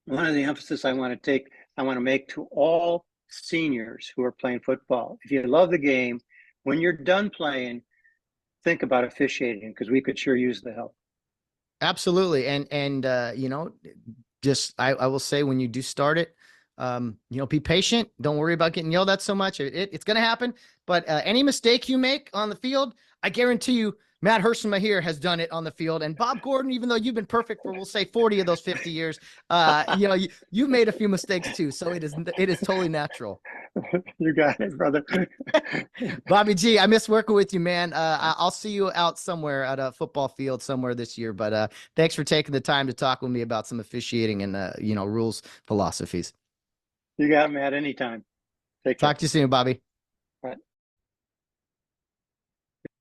one of the emphasis I want to make to all seniors who are playing football, if you love the game, when you're done playing, think about officiating, because we could sure use the help. Absolutely. And just I will say, when you do start it, be patient. Don't worry about getting yelled at so much. It's going to happen. But any mistake you make on the field, I guarantee you, Matt Hershema here has done it on the field. And Bob Gordon, even though you've been perfect for, we'll say, 40 of those 50 years, you've made a few mistakes too. So it is totally natural. You got it, brother. Bobby G, I miss working with you, man. I'll see you out somewhere at a football field somewhere this year. But thanks for taking the time to talk with me about some officiating and rules, philosophies. You got it, Matt. Anytime. Take care. Talk to you soon, Bobby. All right.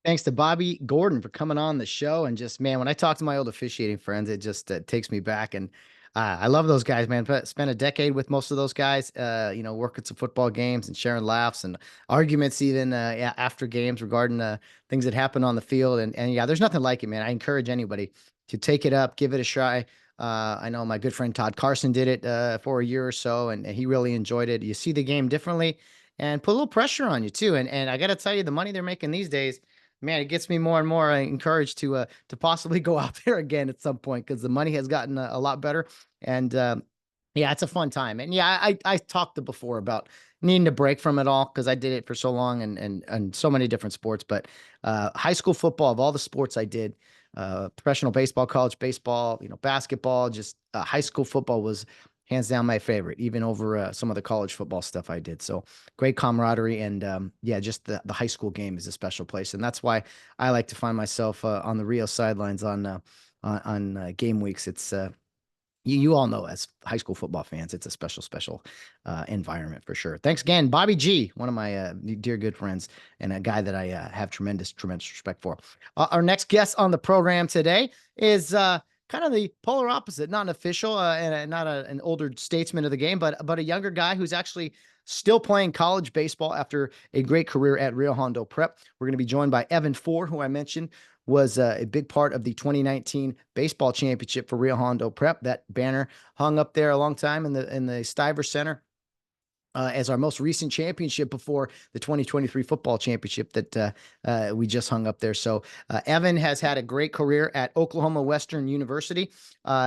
Thanks to Bobby Gordon for coming on the show. And just, man, when I talk to my old officiating friends, it just takes me back. And I love those guys, man. Spent a decade with most of those guys, working some football games and sharing laughs and arguments even after games regarding things that happen on the field. And yeah, there's nothing like it, man. I encourage anybody to take it up, give it a try. I know my good friend Todd Carson did it for a year or so, and he really enjoyed it. You see the game differently and put a little pressure on you too. And I got to tell you, the money they're making these days, man, it gets me more and more encouraged to possibly go out there again at some point, because the money has gotten a lot better. And yeah, it's a fun time. And yeah, I talked before about needing a break from it all, because I did it for so long and so many different sports. But high school football, of all the sports I did, professional baseball, college baseball, basketball, just high school football was hands down my favorite, even over some of the college football stuff I did. So great camaraderie. And yeah, just the high school game is a special place. And that's why I like to find myself on the Rio sidelines on game weeks. It's you all know, as high school football fans, it's a special environment for sure. Thanks again, Bobby G, one of my dear good friends and a guy that I have tremendous respect for. Our next guest on the program today is kind of the polar opposite, not an official and not an older statesman of the game, but a younger guy who's actually still playing college baseball after a great career at Rio Hondo Prep. We're going to be joined by Evan Foor, who I mentioned was a big part of the 2019 baseball championship for Rio Hondo Prep. That banner hung up there a long time in the Stiver Center as our most recent championship before the 2023 football championship that we just hung up there. So Evan has had a great career at Oklahoma Wesleyan University.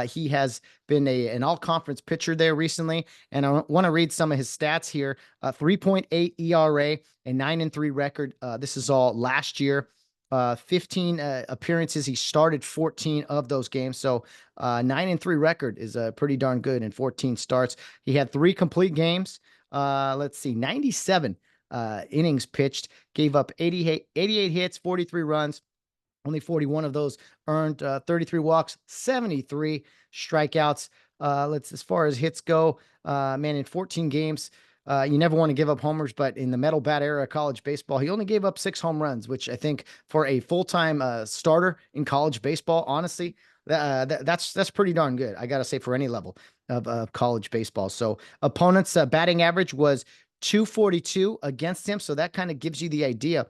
He has been an all-conference pitcher there recently, and I want to read some of his stats here. 3.8 ERA, a 9-3 record. This is all last year. 15 appearances. He started 14 of those games. So 9-3 record is pretty darn good in 14 starts. He had 3 complete games. Let's see, 97 innings pitched, gave up 88 hits, 43 runs, only 41 of those earned, 33 walks, 73 strikeouts. As far as hits go, man, in 14 games, you never want to give up homers, but in the metal bat era of college baseball, he only gave up 6 home runs, which I think for a full-time starter in college baseball, honestly, that's pretty darn good. I got to say, for any level of college baseball. So opponents' batting average was 242 against him. So that kind of gives you the idea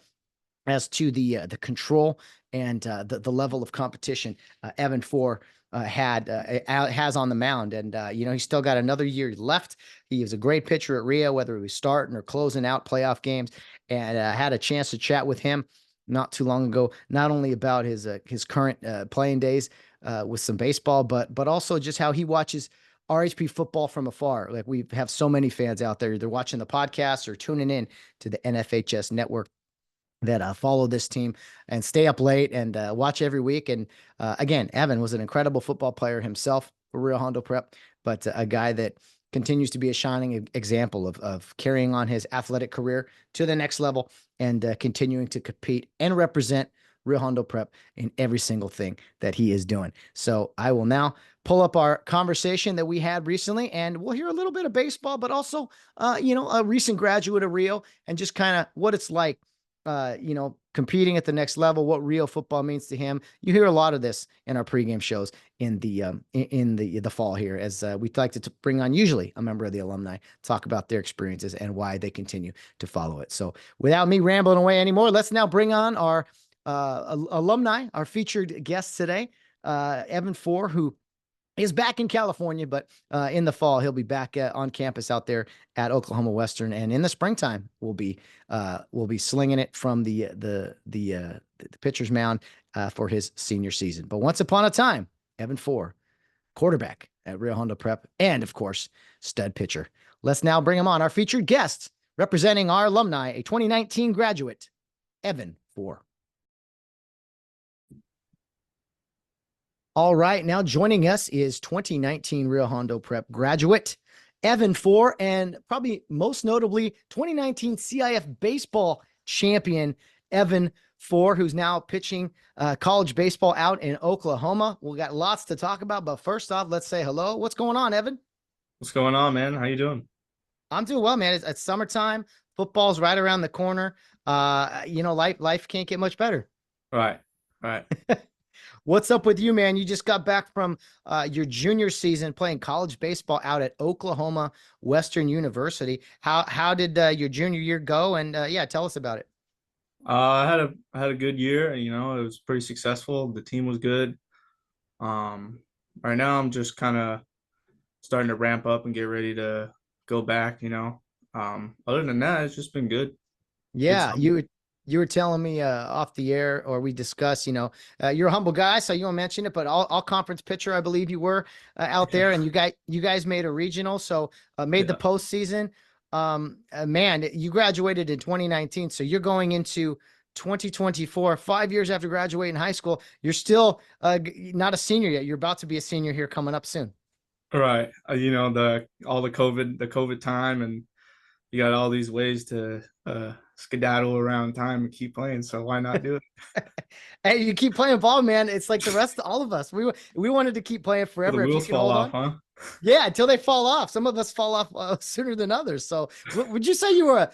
as to the control and the level of competition Evan Foor has on the mound. And, he's still got another year left. He was a great pitcher at Rio, whether he was starting or closing out playoff games, and had a chance to chat with him not too long ago, not only about his current playing days with some baseball, but also just how he watches RHP football from afar. Like, we have so many fans out there, they're watching the podcast or tuning in to the NFHS network. that follow this team and stay up late and watch every week. And again, Evan was an incredible football player himself for Rio Hondo Prep, but a guy that continues to be a shining example of carrying on his athletic career to the next level and continuing to compete and represent Rio Hondo Prep in every single thing that he is doing. So I will now pull up our conversation that we had recently, and we'll hear a little bit of baseball, but also, a recent graduate of Rio and just kind of what it's like, competing at the next level, what Rio football means to him. You hear a lot of this in our pregame shows in the fall here, as we like to bring on usually a member of the alumni, talk about their experiences and why they continue to follow it. So without me rambling away anymore, let's now bring on our alumni, our featured guest today, Evan Foor, who is back in California, but in the fall he'll be back on campus out there at Oklahoma Western, and in the springtime we'll be slinging it from the pitcher's mound for his senior season. But once upon a time, Evan Foor, quarterback at Rio Hondo Prep, and of course stud pitcher. Let's now bring him on, our featured guest, representing our alumni, a 2019 graduate, Evan Foor. All right, now joining us is 2019 Rio Hondo Prep graduate, Evan Foor, and probably most notably 2019 CIF baseball champion, Evan Foor, who's now pitching college baseball out in Oklahoma. We got lots to talk about, but first off, let's say hello. What's going on, Evan? What's going on, man? How you doing? I'm doing well, man. It's summertime. Football's right around the corner. Life can't get much better. Right. What's up with you, man? You just got back from your junior season playing college baseball out at Oklahoma Wesleyan University. How did your junior year go? And tell us about it. I had a good year. It was pretty successful. The team was good. Right now I'm just kind of starting to ramp up and get ready to go back. Other than that, it's just been good. Yeah, you were telling me off the air, or we discussed, you're a humble guy, so you won't mention it, but all conference pitcher, I believe you were out there, and you guys made a regional, so made the postseason. Man, you graduated in 2019, so you're going into 2024, 5 years after graduating high school. You're still not a senior yet. You're about to be a senior here coming up soon. Right. The COVID time, and you got all these ways to skedaddle around time and keep playing. So why not do it? Hey, you keep playing ball, man. It's like the rest of all of us. We wanted to keep playing forever. The wheels fall off, huh? Yeah, until they fall off. Some of us fall off sooner than others. So would you say you were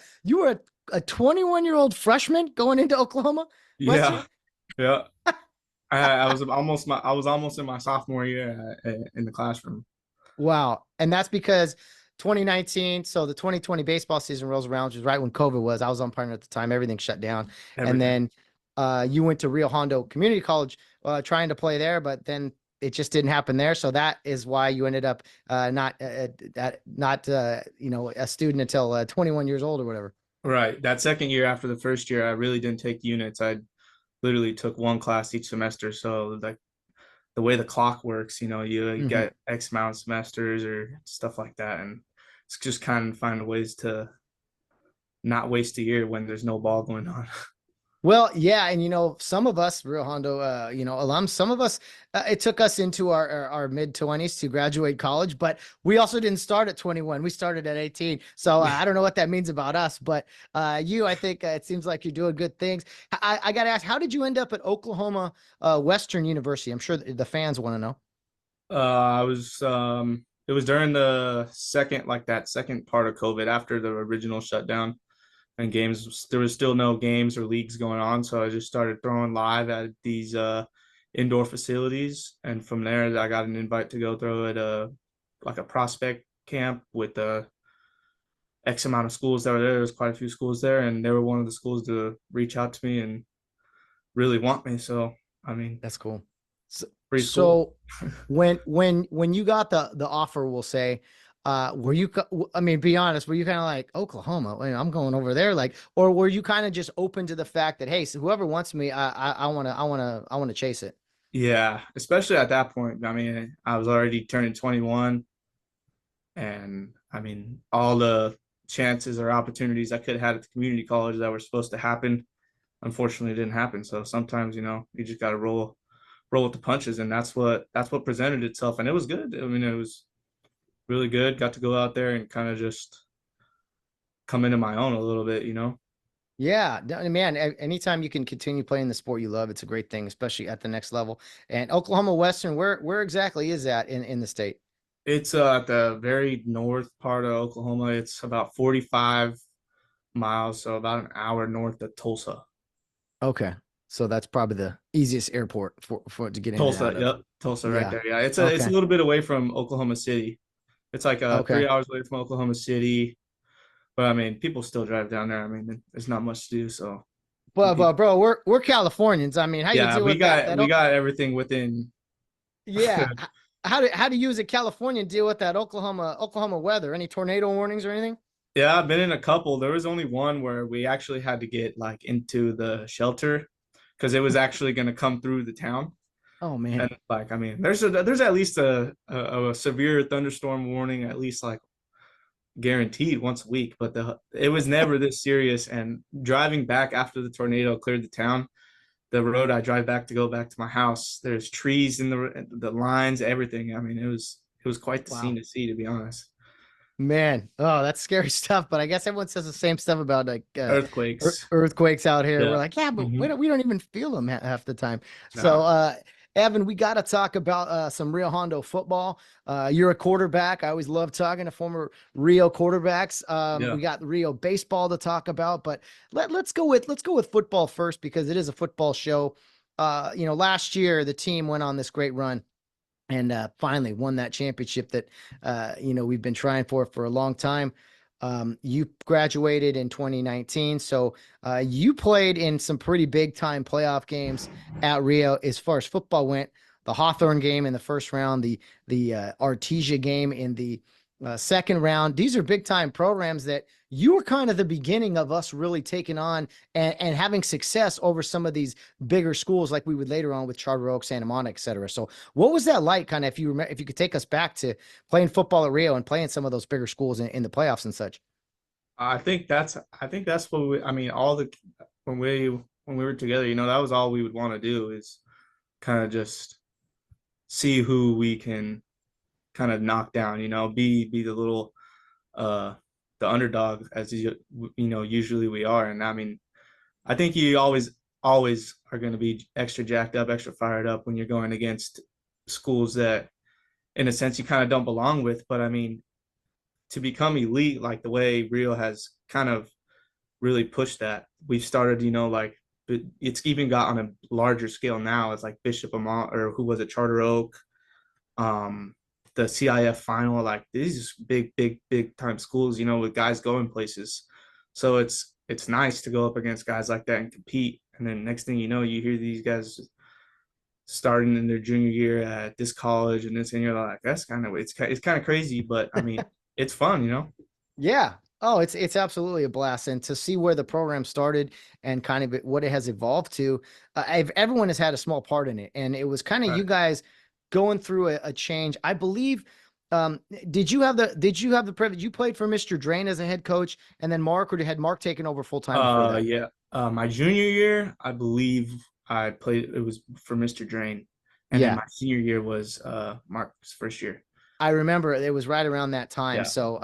a 21-year-old freshman going into Oklahoma? Yeah. I was almost in my sophomore year in the classroom. Wow. And that's because 2019, so the 2020 baseball season rolls around, which is right when COVID was. I was umpiring at the time. Everything shut down. And then you went to Rio Hondo Community College trying to play there, but then it just didn't happen there. So that is why you ended up not a student until 21 years old or whatever. Right. That second year after the first year, I really didn't take units. I literally took one class each semester. So like the way the clock works, you get X amount of semesters or stuff like that. And it's just kind of find ways to not waste a year when there's no ball going on. Well, yeah. And, some of us, Rio Hondo, alums, some of us, it took us into our mid-20s to graduate college, but we also didn't start at 21. We started at 18. So I don't know what that means about us, but I think it seems like you're doing good things. I got to ask, how did you end up at Oklahoma Western University? I'm sure the fans want to know. It was during the second part of COVID after the original shutdown. And games, there was still no games or leagues going on, so I just started throwing live at these indoor facilities, and from there I got an invite to go throw at a prospect camp with X amount of schools that were there. There was quite a few schools there, and they were one of the schools to reach out to me and really want me. So I mean, that's cool. So when you got the offer, we'll say, were you, be honest, were you kind of like, Oklahoma, I'm going over there, or were you kind of just open to the fact that, hey, so whoever wants me, I want to chase it? Yeah, especially at that point. I was already turning 21, and all the chances or opportunities I could have had at the community college that were supposed to happen unfortunately it didn't happen. So sometimes, you just got to roll with the punches, and that's what presented itself, and it was good. I mean, it was really good. Got to go out there and kind of just come into my own a little bit. Yeah, man, anytime you can continue playing the sport you love, it's a great thing, especially at the next level. And Oklahoma Western, where exactly is that in the state? It's at the very north part of Oklahoma. It's about 45 miles, so about an hour north of Tulsa. Okay. So that's probably the easiest airport for to get in and Tulsa, out of. yep, Tulsa right Yeah. there. Yeah, it's a Okay. little bit away from Oklahoma City. It's like Okay. 3 hours away from Oklahoma City, but I mean, people still drive down there. I mean, there's not much to do, so But people, bro, we're Californians. I mean, how you yeah, deal we with that? got we got everything within. Yeah. How do you as a Californian deal with that Oklahoma weather? Any tornado warnings or anything? Yeah, I've been in a couple. There was only one where we actually had to get like into the shelter because it was actually going to come through the town. Oh man. And like, I mean, there's at least a severe thunderstorm warning, at least like guaranteed once a week, but it was never this serious. And driving back after the tornado cleared the town, the road I drive back to go back to my house, there's trees in the lines, everything. I mean, it was quite the scene Wow. to see, to be honest. Man, oh, that's scary stuff. But I guess everyone says the same stuff about like Earthquakes. earthquakes out here. We're Yeah. like, yeah, but Hmm. we don't even feel them half the time. So, No. Evan, we got to talk about some Rio Hondo football. You're a quarterback. I always love talking to former Rio quarterbacks. Yeah. We got Rio baseball to talk about, but let's go with football first because it is a football show. Last year the team went on this great run and finally won that championship that we've been trying for a long time. You graduated in 2019, so you played in some pretty big time playoff games at Rio as far as football went. The Hawthorne game in the first round, the Artesia game in the second round. These are big time programs that you were kind of the beginning of us really taking on and having success over some of these bigger schools like we would later on with Charter Oak, Santa Monica, et cetera. So what was that like kind of if you remember, if you could take us back to playing football at Rio and playing some of those bigger schools in the playoffs and such? I think that's what I mean, all the when we were together, that was all we would want to do is kind of just see who we can kind of knock down, be the little uh the underdog as usually we are. And I mean, I think you always are going to be extra jacked up, extra fired up when you're going against schools that in a sense you kind of don't belong with. But I mean, to become elite like the way Rio has kind of really pushed that, we've started, like it's even got on a larger scale now. It's like Bishop Amont, or who was it, Charter Oak, um, the CIF final, like these big, big, big time schools, with guys going places. So it's nice to go up against guys like that and compete. And then next thing you know, you hear these guys starting in their junior year at this college and this, and you're like, that's it's kind of crazy, but I mean, it's fun. Yeah. Oh, it's absolutely a blast, and to see where the program started and kind of what it has evolved to, everyone has had a small part in it, and it was kind of you Right. guys going through a change. I believe. Did you have the privilege? You played for Mr. Drain as a head coach, and then Mark, or had Mark taken over full time before that? Yeah. My junior year, I believe I played. It was for Mr. Drain, and then Yeah. my senior year was Mark's first year. I remember it was right around that time. Yeah. So,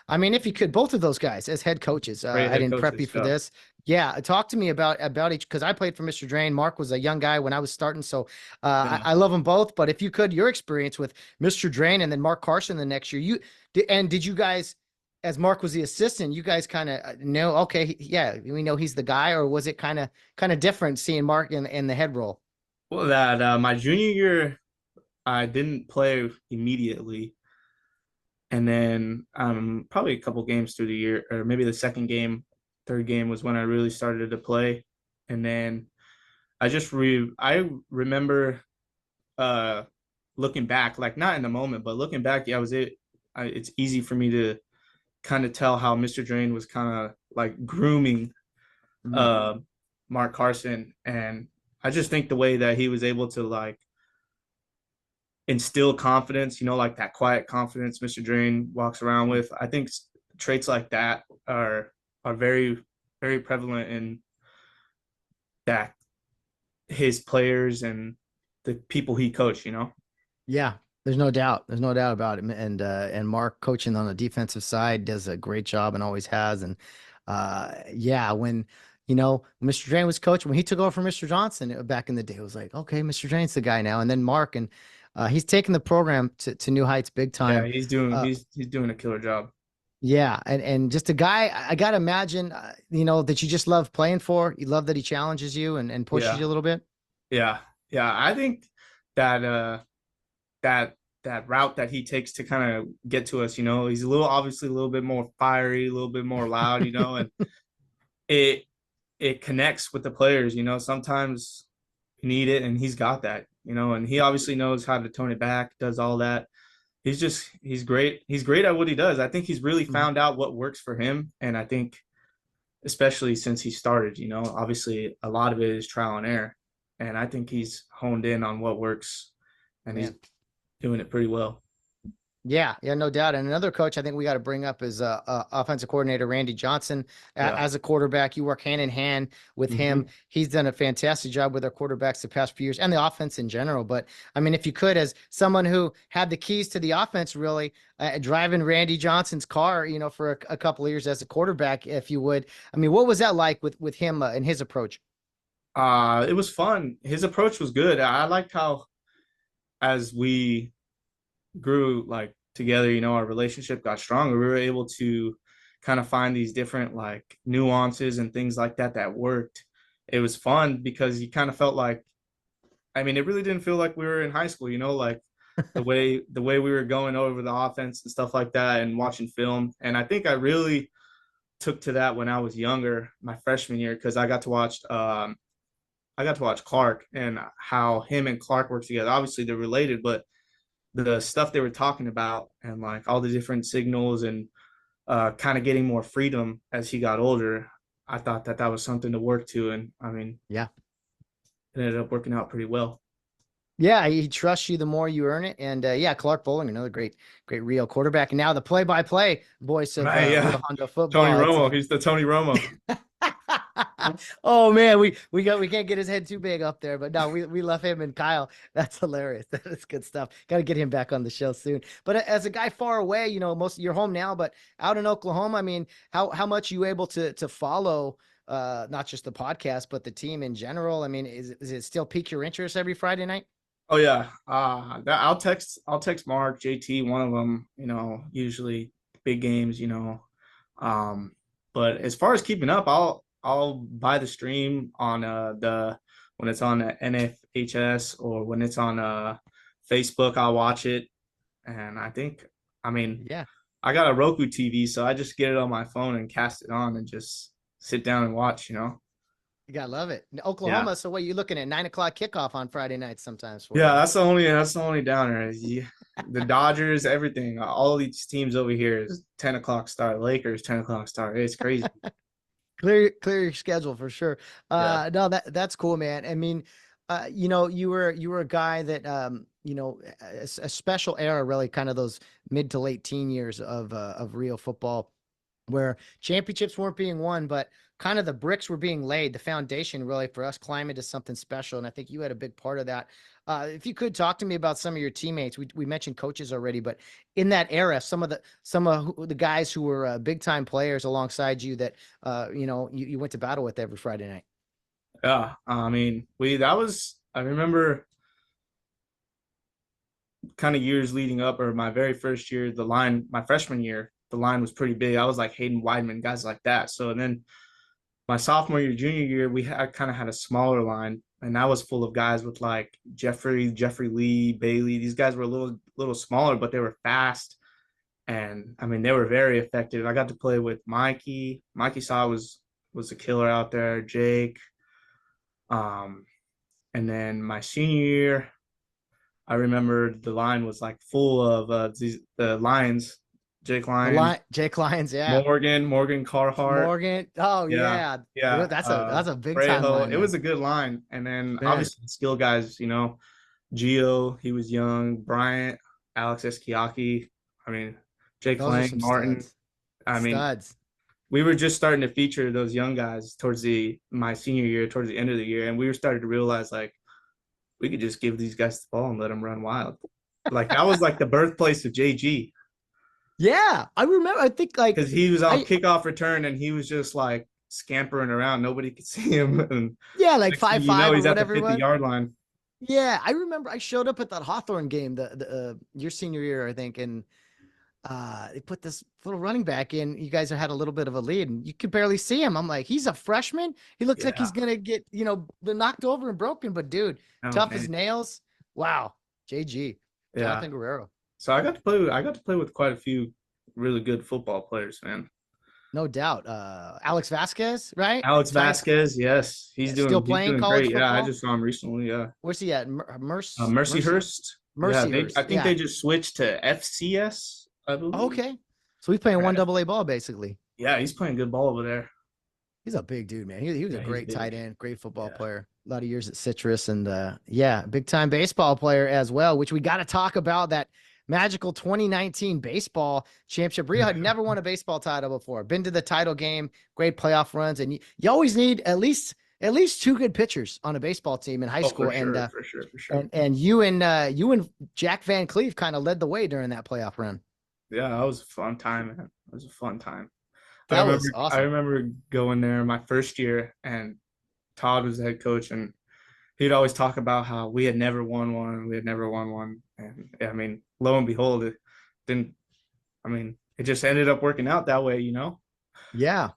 I mean, if you could, both of those guys as head coaches, Great I head didn't prep you coaches. for Yeah. this. Yeah, talk to me about each because I played for Mr. Drain. Mark was a young guy when I was starting, so Yeah. I love them both. But if you could, your experience with Mr. Drain and then Mark Carson the next year, did you guys, as Mark was the assistant, you guys kind of know? Okay, yeah, we know he's the guy, or was it kind of different seeing Mark in the head role? Well, that my junior year, I didn't play immediately, and then probably a couple games through the year, or maybe the second game, third game was when I really started to play, and then I remember uh looking back, like not in the moment, but looking back, yeah, it's easy for me to kind of tell how Mr. Drain was kind of like grooming Mhm. uh Mark Carson, and I just think the way that he was able to like instill confidence, like that quiet confidence Mr. Drain walks around with. I think traits like that are very, very prevalent that his players and the people he coached, Yeah, there's no doubt. There's no doubt about it. And Mark coaching on the defensive side does a great job and always has. And yeah, when Mr. Drain was coach, when he took over from Mr. Johnson back in the day, it was like, okay, Mr. Drain's the guy now. And then Mark, and he's taken the program to new heights big Yeah, time. he's doing a killer job. Yeah, and just a guy, I gotta imagine, that you just love playing for. You love that he challenges you and pushes Yeah. you a little bit. Yeah. Yeah. I think that that route that he takes to kind of get to us, he's obviously a little bit more fiery, a little bit more loud, and it connects with the players, sometimes you need it, and he's got that, and he obviously knows how to tone it back, does all that. He's great. He's great at what he does. I think he's really found out what works for him. And I think especially since he started, obviously a lot of it is trial and error. And I think he's honed in on what works, and he's doing it pretty well. Yeah, no doubt. And another coach I think we got to bring up is offensive coordinator Randy Johnson. As a quarterback, you work hand in hand with him. He's done a fantastic job with our quarterbacks the past few years and the offense in general. But I mean, if you could, as someone who had the keys to the offense, really driving Randy Johnson's car, for a couple of years as a quarterback, if you would, I mean, what was that like with him and his approach? It was fun. His approach was good. I liked how, as we grew like together, our relationship got stronger. We were able to kind of find these different like nuances and things like that worked. It was fun because you kind of felt like, I mean, it really didn't feel like we were in high school, like the way we were going over the offense and stuff like that and watching film. And I think I really took to that when I was younger, my freshman year, because I got to watch Clark and how him and Clark work together. Obviously they're related, but the stuff they were talking about and like all the different signals and kind of getting more freedom as he got older, I thought that was something to work to. And I mean, yeah, it ended up working out pretty well. Yeah, he trusts you the more you earn it. And Clark Bowling, another great Rio quarterback. And now the play-by-play voice of Rio Hondo football. Tony Romo. He's the Tony Romo. Oh man, we can't get his head too big up there, but no, we love him and Kyle. That's hilarious. That is good stuff. Got to get him back on the show soon. But as a guy far away, most you're home now, but out in Oklahoma, I mean, how much are you able to follow not just the podcast but the team in general? I mean, is it still pique your interest every Friday night? Oh yeah. I'll text Mark, JT, one of them, usually big games, but as far as keeping up, I'll buy the stream on when it's on NFHS or when it's on Facebook, I'll watch it. And I got a Roku TV, so I just get it on my phone and cast it on and just sit down and watch, You gotta love it. Oklahoma. Yeah. So what are you looking at? 9 o'clock kickoff on Friday nights sometimes. Yeah, that's the only downer. The Dodgers, everything, all these teams over here is 10 o'clock start. Lakers 10 o'clock start. It's crazy. Clear your schedule for sure. No, that's cool, man. I mean, you were a guy that a special era, really, kind of those mid to late teen years of Rio football, where championships weren't being won, but kind of the bricks were being laid, the foundation really for us climbing to something special. And I think you had a big part of that. If you could talk to me about some of your teammates, we mentioned coaches already, but in that era, some of the guys who were big time players alongside you that, you went to battle with every Friday night. Yeah. I mean, I remember kind of years leading up, or my very first year, my freshman year, the line was pretty big. I was like Hayden Weidman, guys like that. So, and then my sophomore year, junior year, we kind of had a smaller line, and that was full of guys with like Jeffrey Lee, Bailey. These guys were a little smaller, but they were fast, and I mean they were very effective. I got to play with Mikey. Mikey Saw was a killer out there. Jake, and then my senior year, I remember the line was like full of the Lions. Jake Lyons, yeah. Morgan Carhart. Morgan. Oh yeah. That's a big time line. It was a good line. And then obviously the skill guys, Gio, he was young, Bryant, Alex Eskiaki. I mean, Jake Lang, Martin. Studs. we were just starting to feature those young guys towards my senior year, towards the end of the year, and we were starting to realize like we could just give these guys the ball and let them run wild. Like that was like the birthplace of JG. Yeah, I remember. I think like because he was on kickoff return and he was just like scampering around. Nobody could see him. And yeah, like next thing 5'5" or he's at the whatever it was. 50-yard line. Yeah, I remember I showed up at that Hawthorne game, your senior year, I think, and they put this little running back in. You guys had a little bit of a lead, and you could barely see him. I'm like, he's a freshman. He looks like he's gonna get, knocked over and broken, but dude, tough as nails. Wow, JG, Jonathan Guerrero. So I got to play with quite a few really good football players, man. No doubt. Alex Vasquez, right? Alex Vasquez, yes. He's still playing college great. football? Yeah, I just saw him recently, yeah. Where's he at? Mercyhurst? Mercyhurst. I think they just switched to FCS, I believe. Okay. So he's playing 1AA ball, basically. Yeah, he's playing good ball over there. He's a big dude, man. He was a great tight end, great football player. A lot of years at Citrus, and big time baseball player as well, which we got to talk about that magical 2019 baseball championship. Rio had never won a baseball title before. Been to the title game, great playoff runs, and you always need at least two good pitchers on a baseball team in high school. For sure. And you and Jack Van Cleve kind of led the way during that playoff run. Yeah, that was a fun time, man. It was a fun time. That was awesome. I remember going there my first year, and Todd was the head coach, and he'd always talk about how we had never won one. And I mean, lo and behold, it just ended up working out that way, Yeah.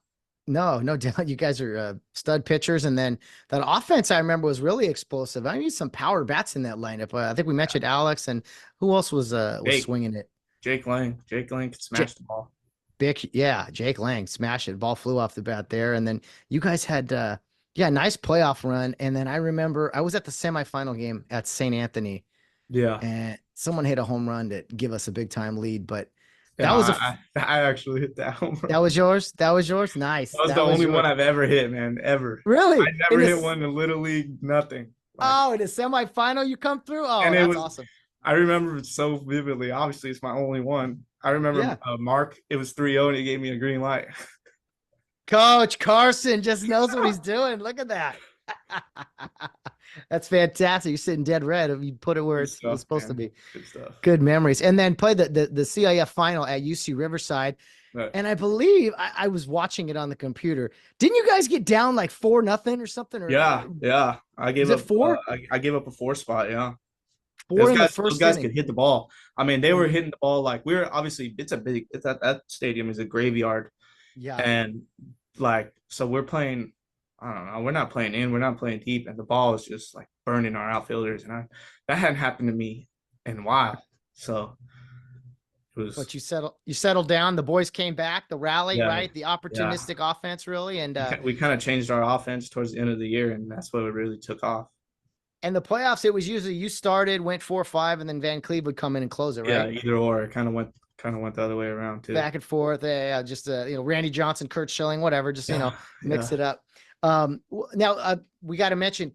No doubt. You guys are stud pitchers. And then that offense, I remember, was really explosive. I need some power bats in that lineup. I think we mentioned Alex, and who else was swinging it? Jake Lang could smash the ball. Jake Lang smashed it. Ball flew off the bat there. And then you guys had nice playoff run. And then I remember I was at the semifinal game at St. Anthony. Yeah. And someone hit a home run to give us a big time lead. But I actually hit that home run. That was yours? Nice. That was the only one I've ever hit, man. Ever. Really? I never hit one in Little League, nothing. In the semifinal you come through? Oh, and that's awesome. I remember it so vividly. Obviously, it's my only one. I remember Mark, it was 3-0, and he gave me a green light. Coach Carson just knows what he's doing. Look at that. That's fantastic. You're sitting dead red. You put it where it's supposed to be. Good stuff. Good memories. And then played the CIF final at UC Riverside. Right. And I believe I was watching it on the computer. Didn't you guys get down like 4-0 or something? Yeah. I gave up 4. I gave up a 4 spot. Yeah. 4 in the first those guys inning. could hit the ball. I mean, they were hitting the ball like obviously that stadium is a graveyard. Yeah. And so we're playing. I don't know. We're not playing in. We're not playing deep, and the ball is just like burning our outfielders. And that hadn't happened to me in a while. So it was. But you settled down. The boys came back. The rally, right? The opportunistic offense, really, and we kind of changed our offense towards the end of the year, and that's what it really took off. And the playoffs, it was usually you started, went 4-5, and then Van Cleve would come in and close it, right? Yeah, either or. It kind of went the other way around too. Back and forth. Randy Johnson, Kurt Schilling, whatever. Just mix it up. Now we got to mention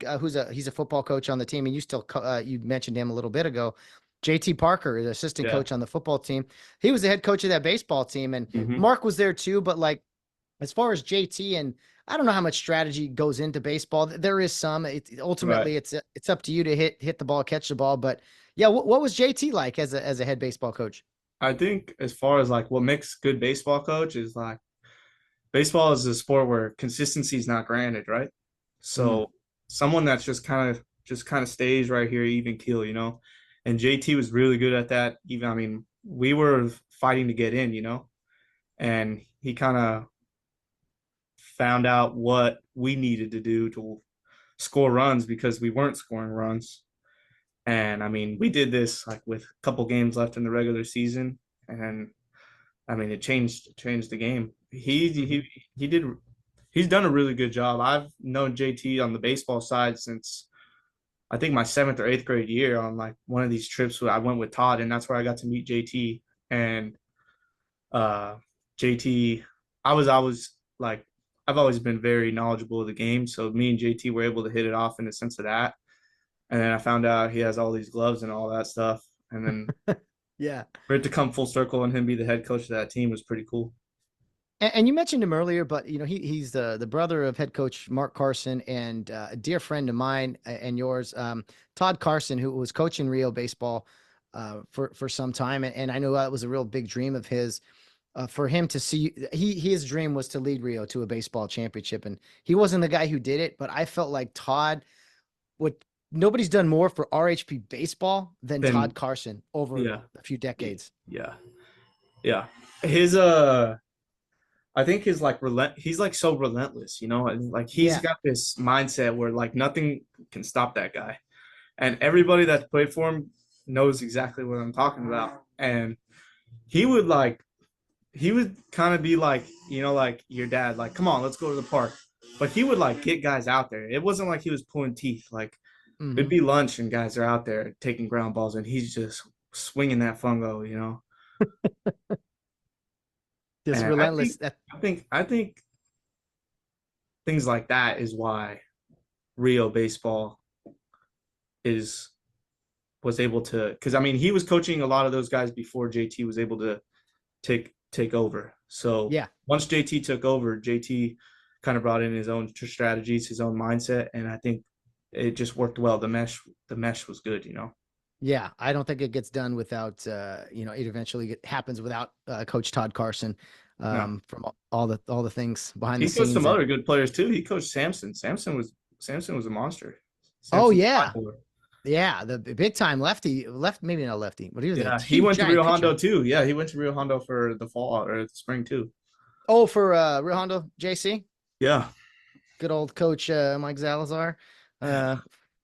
he's a football coach on the team, and you mentioned him a little bit ago. JT Parker, the assistant coach on the football team. He was the head coach of that baseball team, and Mark was there too. But like, as far as JT, and I don't know how much strategy goes into baseball. There is some. Ultimately, it's up to you to hit the ball, catch the ball. But yeah, what was JT like as a head baseball coach? I think as far as like what makes good baseball coach is like, baseball is a sport where consistency is not granted, right? So someone that's just kind of stays right here, even keel, And JT was really good at that. We were fighting to get in, and he kind of found out what we needed to do to score runs because we weren't scoring runs. And we did this like with a couple games left in the regular season, and it changed the game. He's done a really good job. I've known JT on the baseball side since I think my 7th or 8th grade year on like one of these trips where I went with Todd, and that's where I got to meet JT. And JT, I've always been very knowledgeable of the game. So me and JT were able to hit it off in the sense of that. And then I found out he has all these gloves and all that stuff. And then for it to come full circle and him be the head coach of that team was pretty cool. And you mentioned him earlier, but he's the brother of head coach Mark Carson and a dear friend of mine and yours, Todd Carson, who was coaching Rio baseball for some time, and I know that was a real big dream of his. For him to see, his dream was to lead Rio to a baseball championship, and he wasn't the guy who did it, but I felt like Todd would. Nobody's done more for RHP baseball than Then Todd Carson over yeah, a few decades. yeah, yeah. His I think his like he's like so relentless, and like he's Yeah, got this mindset where like nothing can stop that guy. And everybody that's played for him knows exactly what I'm talking about. And he would like he would kind of be like, like your dad, like, come on, let's go to the park. But he would like get guys out there. It wasn't like he was pulling teeth. Like it'd hmm be lunch and guys are out there taking ground balls and he's just swinging that fungo. this And I think relentless. I think things like that is why Rio baseball is was able to, because I mean he was coaching a lot of those guys before JT was able to take over. So Yeah, once JT took over, JT kind of brought in his own strategies, his own mindset, and I think it just worked well. The mesh was good. yeah. I don't think it gets done without it eventually happens without Coach Todd Carson No, from all the things behind the he coached scenes. some And other good players too. He coached Samson. Samson was a monster. oh Samson, yeah, yeah, the big time left, maybe not lefty, but he was a yeah, he huge went to giant Rio pitcher. Hondo too. Yeah, he went to Rio Hondo for the fall or the spring too. Oh, for Rio Hondo JC, Yeah, good old coach Mike Zalazar. Uh,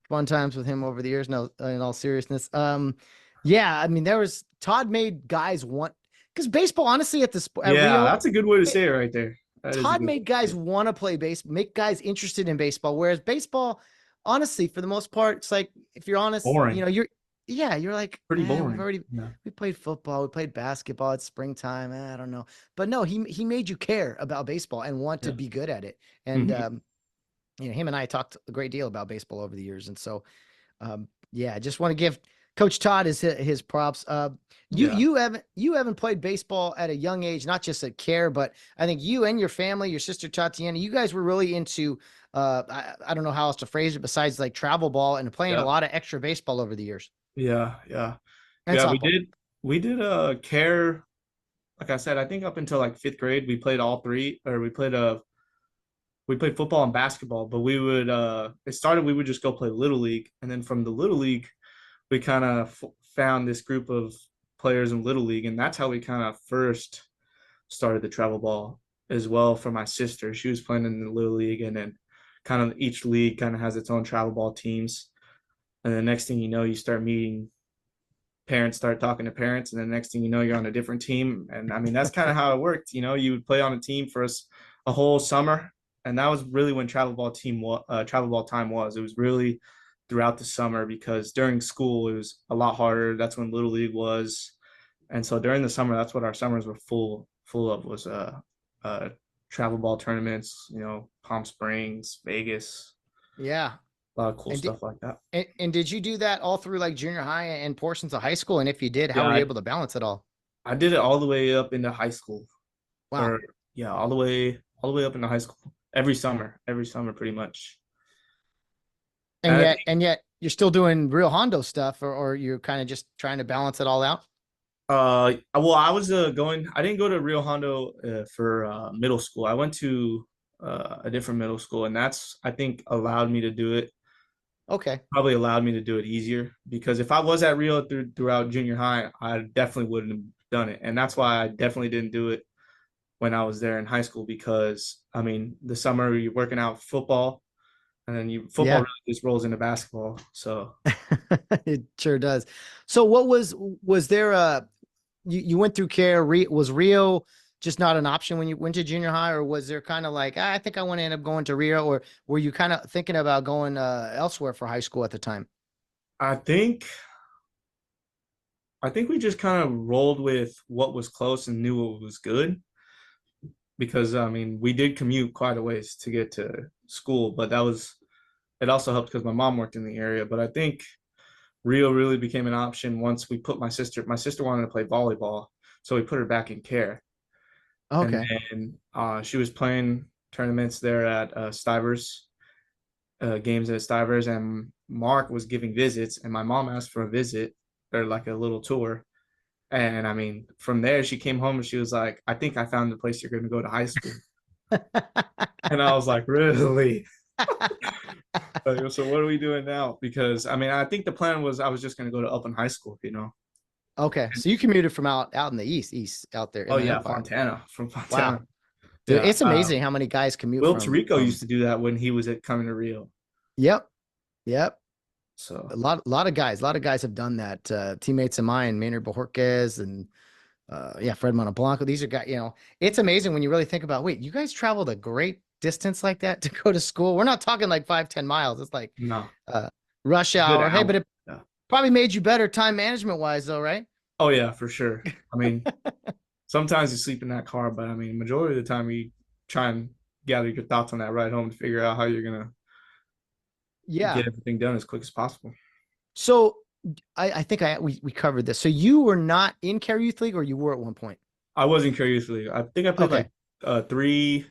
Fun times with him over the years. No, in all seriousness, yeah, I mean there was Todd made guys want because baseball, honestly, at yeah, Rio, that's a good way to say it right there. That is a Todd good way made to say guys it. want to play baseball, make guys interested in baseball. Whereas baseball, honestly, for the most part, it's like if you're honest, Boring, you're like, pretty we've boring. already Yeah. we played football, we played basketball, it's springtime. I don't know. But no, he made you care about baseball and want to Yeah. be good at it. And Mhm. him and I talked a great deal about baseball over the years. And so yeah, I just want to give Coach Todd his props. You Yeah. you haven't played baseball at a young age, not just at care, but I think you and your family, your sister Tatiana, you guys were really into I don't know how else to phrase it besides like travel ball and playing a Yeah. lot of extra baseball over the years Yeah. Yeah. and Yeah. We softball. did. We did care. Like I said, I think up until like fifth grade, we played all three, or we played football and basketball. But we would it started. We would just go play little league, and then from the little league, we kind of found this group of players in little league, and that's how we kind of first started the travel ball as well. For my sister, she was playing in the little league, and then kind of each league kind of has its own travel ball teams. And the next thing you know, you start meeting parents, start talking to parents, and the next thing you know, you're on a different team. And I mean, that's kind of how it worked. You would play on a team for us a whole summer, and that was really when travel ball time was. It was really throughout the summer because during school it was a lot harder. That's when little league was, and so during the summer, that's what our summers were full of was travel ball tournaments. Palm Springs, Vegas, Yeah. a lot of cool And did, stuff like that. and did you do that all through like junior high and portions of high school? And if you did, how Yeah, were you I, able to balance it all? I did it all the way up into high school. Wow. Or yeah, all the way up into high school. Every summer pretty much. And And I yet you're still doing real Hondo stuff, or you're kind of just trying to balance it all out. well, I was I didn't go to Rio Hondo for middle school. I went to a different middle school, and that's I think allowed me to do it. Okay. Probably allowed me to do it easier because if I was at Rio throughout junior high, I definitely wouldn't have done it, and that's why I definitely didn't do it when I was there in high school because I mean the summer you're working out football, and then football Yeah, really just rolls into basketball. So it sure does. So what was there you went through care, was Rio just not an option when you went to junior high, or was there kind of like, I think I want to end up going to Rio, or were you kind of thinking about going elsewhere for high school at the time? I think I think we just kind of rolled with what was close and knew what was good because I mean we did commute quite a ways to get to school, but it also helped because my mom worked in the area. But I think Rio really became an option once we put my sister wanted to play volleyball, so we put her back in care. And Okay. then she was playing tournaments there at Stivers, games at Stivers, and Mark was giving visits, and my mom asked for a visit or like a little tour. And I mean, from there, she came home and she was like, I think I found the place you're going to go to high school. And I was like, really? Like, so what are we doing now? Because I mean, I think the plan was I was just going to go to Upland High School, you know? Okay. So you commuted from out in the east out there in Oh, the yeah, Empire. Fontana, from Wow. Fontana. Dude, Yeah. it's amazing how many guys commute Will from Tirico used to do that when he was coming to Rio. Yep. Yep. So, A lot of guys have done that. Teammates of mine, Maynard Bojorquez and Fred Monteblanco. These are guys, it's amazing when you really think about, wait, you guys traveled a great distance like that to go to school. We're not talking like 5-10 miles. It's like no. rush Good hour. Hey, but hour. it Yeah. probably made you better time management wise though, right? Oh, yeah, for sure. I mean, sometimes you sleep in that car, but I mean, majority of the time you try and gather your thoughts on that ride home to figure out how you're going to Yeah. get everything done as quick as possible. So I think we covered this. So you were not in Care Youth League, or you were at one point? I was in Curious League. I think I played Okay. like 3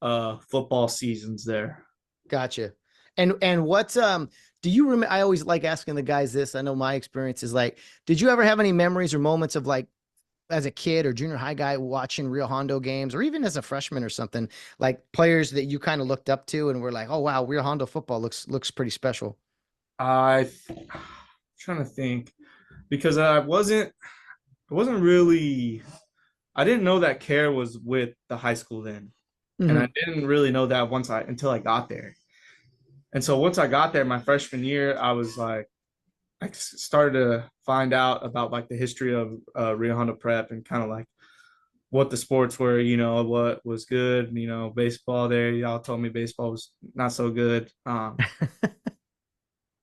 football seasons there. Gotcha. And what do you remember? I always like asking the guys this. I know my experience is like, did you ever have any memories or moments of like as a kid or junior high guy watching Rio Hondo games, or even as a freshman or something, like players that you kind of looked up to and were like, oh wow, Rio Hondo football looks pretty special? I'm trying to think, because I wasn't really, I didn't know that Care was with the high school then. And I Mhm. didn't really know that until I got there. And so once I got there my freshman year, I was like, I started to find out about like the history of Rio Hondo Prep and kind of like what the sports were, what was good, baseball there. Y'all told me baseball was not so good.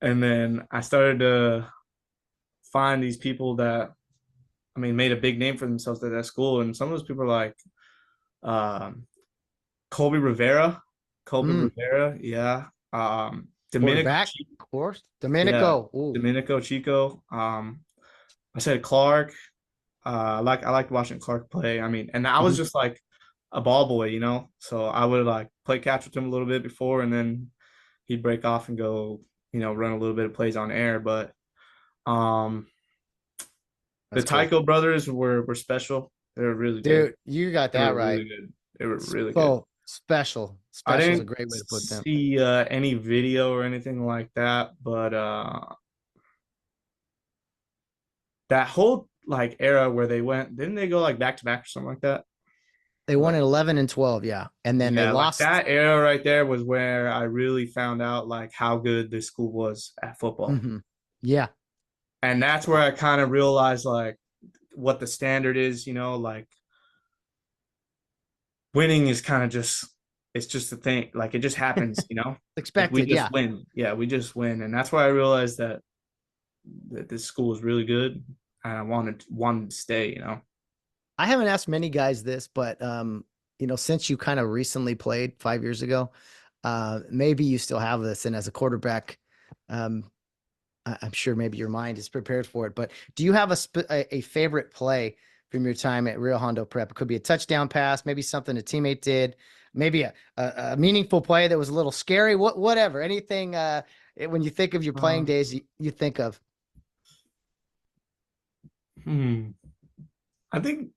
And then I started to find these people that, I mean, made a big name for themselves at that school. And some of those people are like um, Colby Rivera. Colby Mm, Rivera, yeah. Domenico, quarterback, of course. yeah, Domenico. Ooh. Domenico Chico. I said Clark. I liked watching Clark play. I mean, and I was Mhm. just like a ball boy, So I would like play catch with him a little bit before, and then he'd break off and go, run a little bit of plays on air. But um, the That's cool. Tycho brothers were special. They were really good. Dude, you got They that were right. really good. They were really good. Oh, special. I Special is a didn't great way to put them. see any video or anything like that, but that whole like era where didn't they go like back to back or something like that? They won Like, in 11 and 12, yeah. And then they yeah, like lost. that era right there was where I really found out like how good this school was at football. Mhm. Yeah. And that's where I kind of realized like what the standard is, like winning is kind of it's just a thing. Like it just happens, like we Expected, just yeah. win. Yeah, we just win. And that's why I realized that this school is really good. And I wanted to stay. I haven't asked many guys this, but since you kind of recently played 5 years ago, maybe you still have this. And as a quarterback, um, I'm sure maybe your mind is prepared for it. But do you have a favorite play from your time at Rio Hondo Prep? It could be a touchdown pass, maybe something a teammate did, maybe a meaningful play that was a little scary. Whatever, anything. When you think of your playing days, you think of. Hmm. I think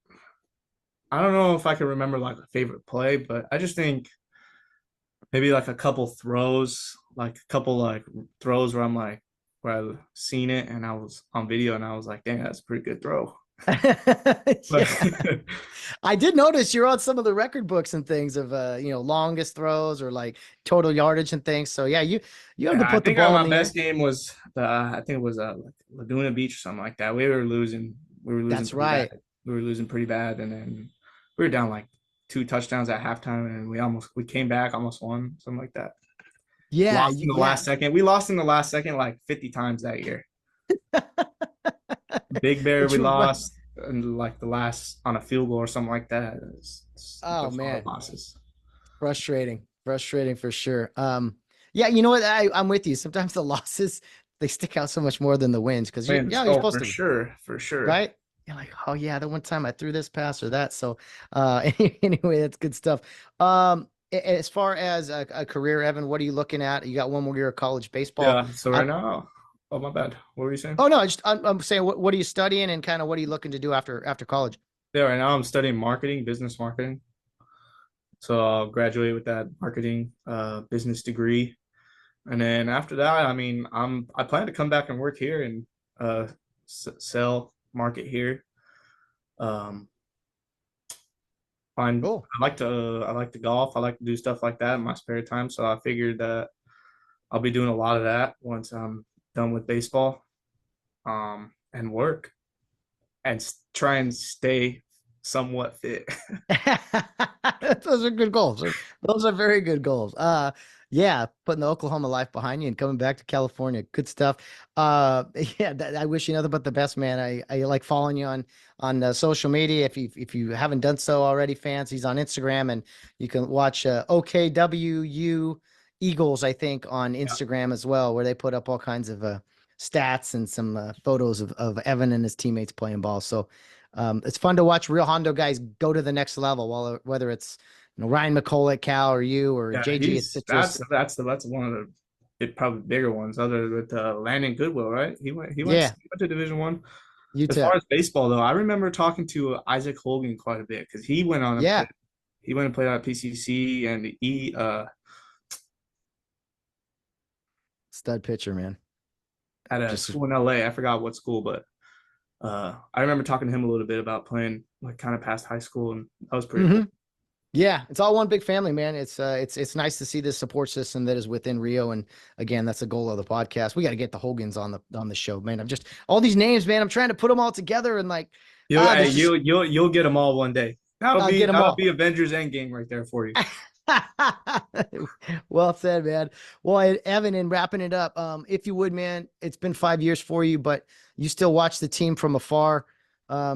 I don't know if I can remember like a favorite play, but I just think maybe like a couple throws, like a couple like throws where I'm like where I seen it and I was on video and I was like, dang, that's a pretty good throw. But Yeah. I did notice you're on some of the record books and things of longest throws or like total yardage and things. So yeah, you have to I put the think ball in my the air. best game was I think it was like Laguna Beach or something like that. We were losing. We were losing That's pretty bad. right. We were losing pretty bad, and then we were down like 2 touchdowns at halftime, and we came back, almost won, something like that. Yeah, Lost in the yeah. last second. We lost in the last second like 50 times that year. Big Bear, But we you're right. lost and like the last on a field goal or something like that. It's Oh those are man, losses. frustrating for sure. Yeah, you know what? I'm with you. Sometimes the losses they stick out so much more than the wins because you're Wins. yeah, you're Oh, supposed for to, sure, for sure. right? you're like, oh yeah, the one time I threw this pass or that. So anyway, that's good stuff. As far as a career, Evan, what are you looking at? You got one more year of college baseball. Yeah. So I, right now, oh my bad. What were you saying? oh no, I'm saying what are you studying and kind of what are you looking to do after college? Yeah, right now I'm studying marketing, business marketing. So I'll graduate with that marketing business degree. And then after that, I mean, I plan to come back and work here and sell market here. Um, find Cool. I like to golf. I like to do stuff like that in my spare time. So I figured that I'll be doing a lot of that once I'm done with baseball, and work and try and stay somewhat fit. Those are good goals. Those are very good goals. Yeah, putting the Oklahoma life behind you and coming back to California. Good stuff. Yeah, I wish you nothing but the best, man. I like following you on social media. If you haven't done so already, fans, he's on Instagram and you can watch OKWU Eagles, I think, on Yeah. Instagram as well, where they put up all kinds of stats and some photos of Evan and his teammates playing ball. So it's fun to watch Rio Hondo guys go to the next level, whether it's Ryan McCulloch, Cal, or you, or Yeah, JG at he's Citrus. that's one of the probably bigger ones, other with Landon Goodwill, right? Yeah, He went to Division 1. As UTEP. far as baseball though, I remember talking to Isaac Hogan quite a bit because Yeah, he went and played at PCC, and he stud pitcher, man. at a Just school in LA. I forgot what school, but I remember talking to him a little bit about playing like kind of past high school, and that was pretty cool. Yeah, it's all one big family, man. It's nice to see this support system that is within Rio. And again, that's the goal of the podcast. We got to get the Hogans on the show, man. I'm just all these names, man. I'm trying to put them all together and like there's just You'll get them all one day. I'll get them That'll all. be Avengers Endgame right there for you. Well said, man. Well, Evan, in wrapping it up, if you would, man, it's been 5 years for you, but you still watch the team from afar. I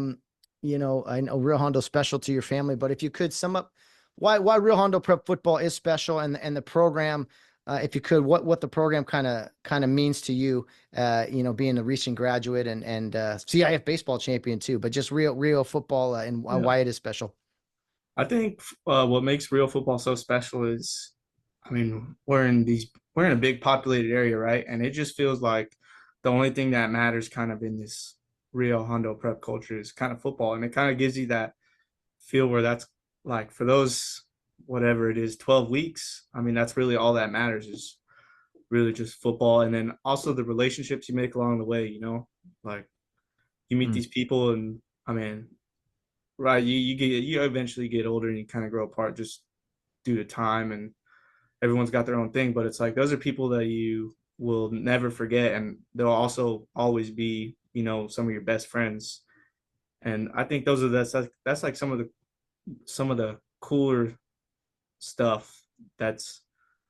know Rio Hondo special to your family, but if you could sum up why Rio Hondo Prep football is special and the program, if you could, what the program kind of means to you, being a recent graduate and CIF baseball champion too, but just Rio football and Yeah. why it is special. I think what makes real football so special is, I mean, we're in a big populated area, right? And it just feels like the only thing that matters kind of in this Rio Hondo Prep culture is kind of football. And it kind of gives you that feel where that's like for those, whatever it is, 12 weeks. I mean, that's really all that matters is really just football. And then also the relationships you make along the way, like you meet these people and I mean, right, you eventually get older and you kind of grow apart just due to time and everyone's got their own thing, but it's like those are people that you will never forget and they'll also always be, some of your best friends. And I think that's like some of the cooler stuff that's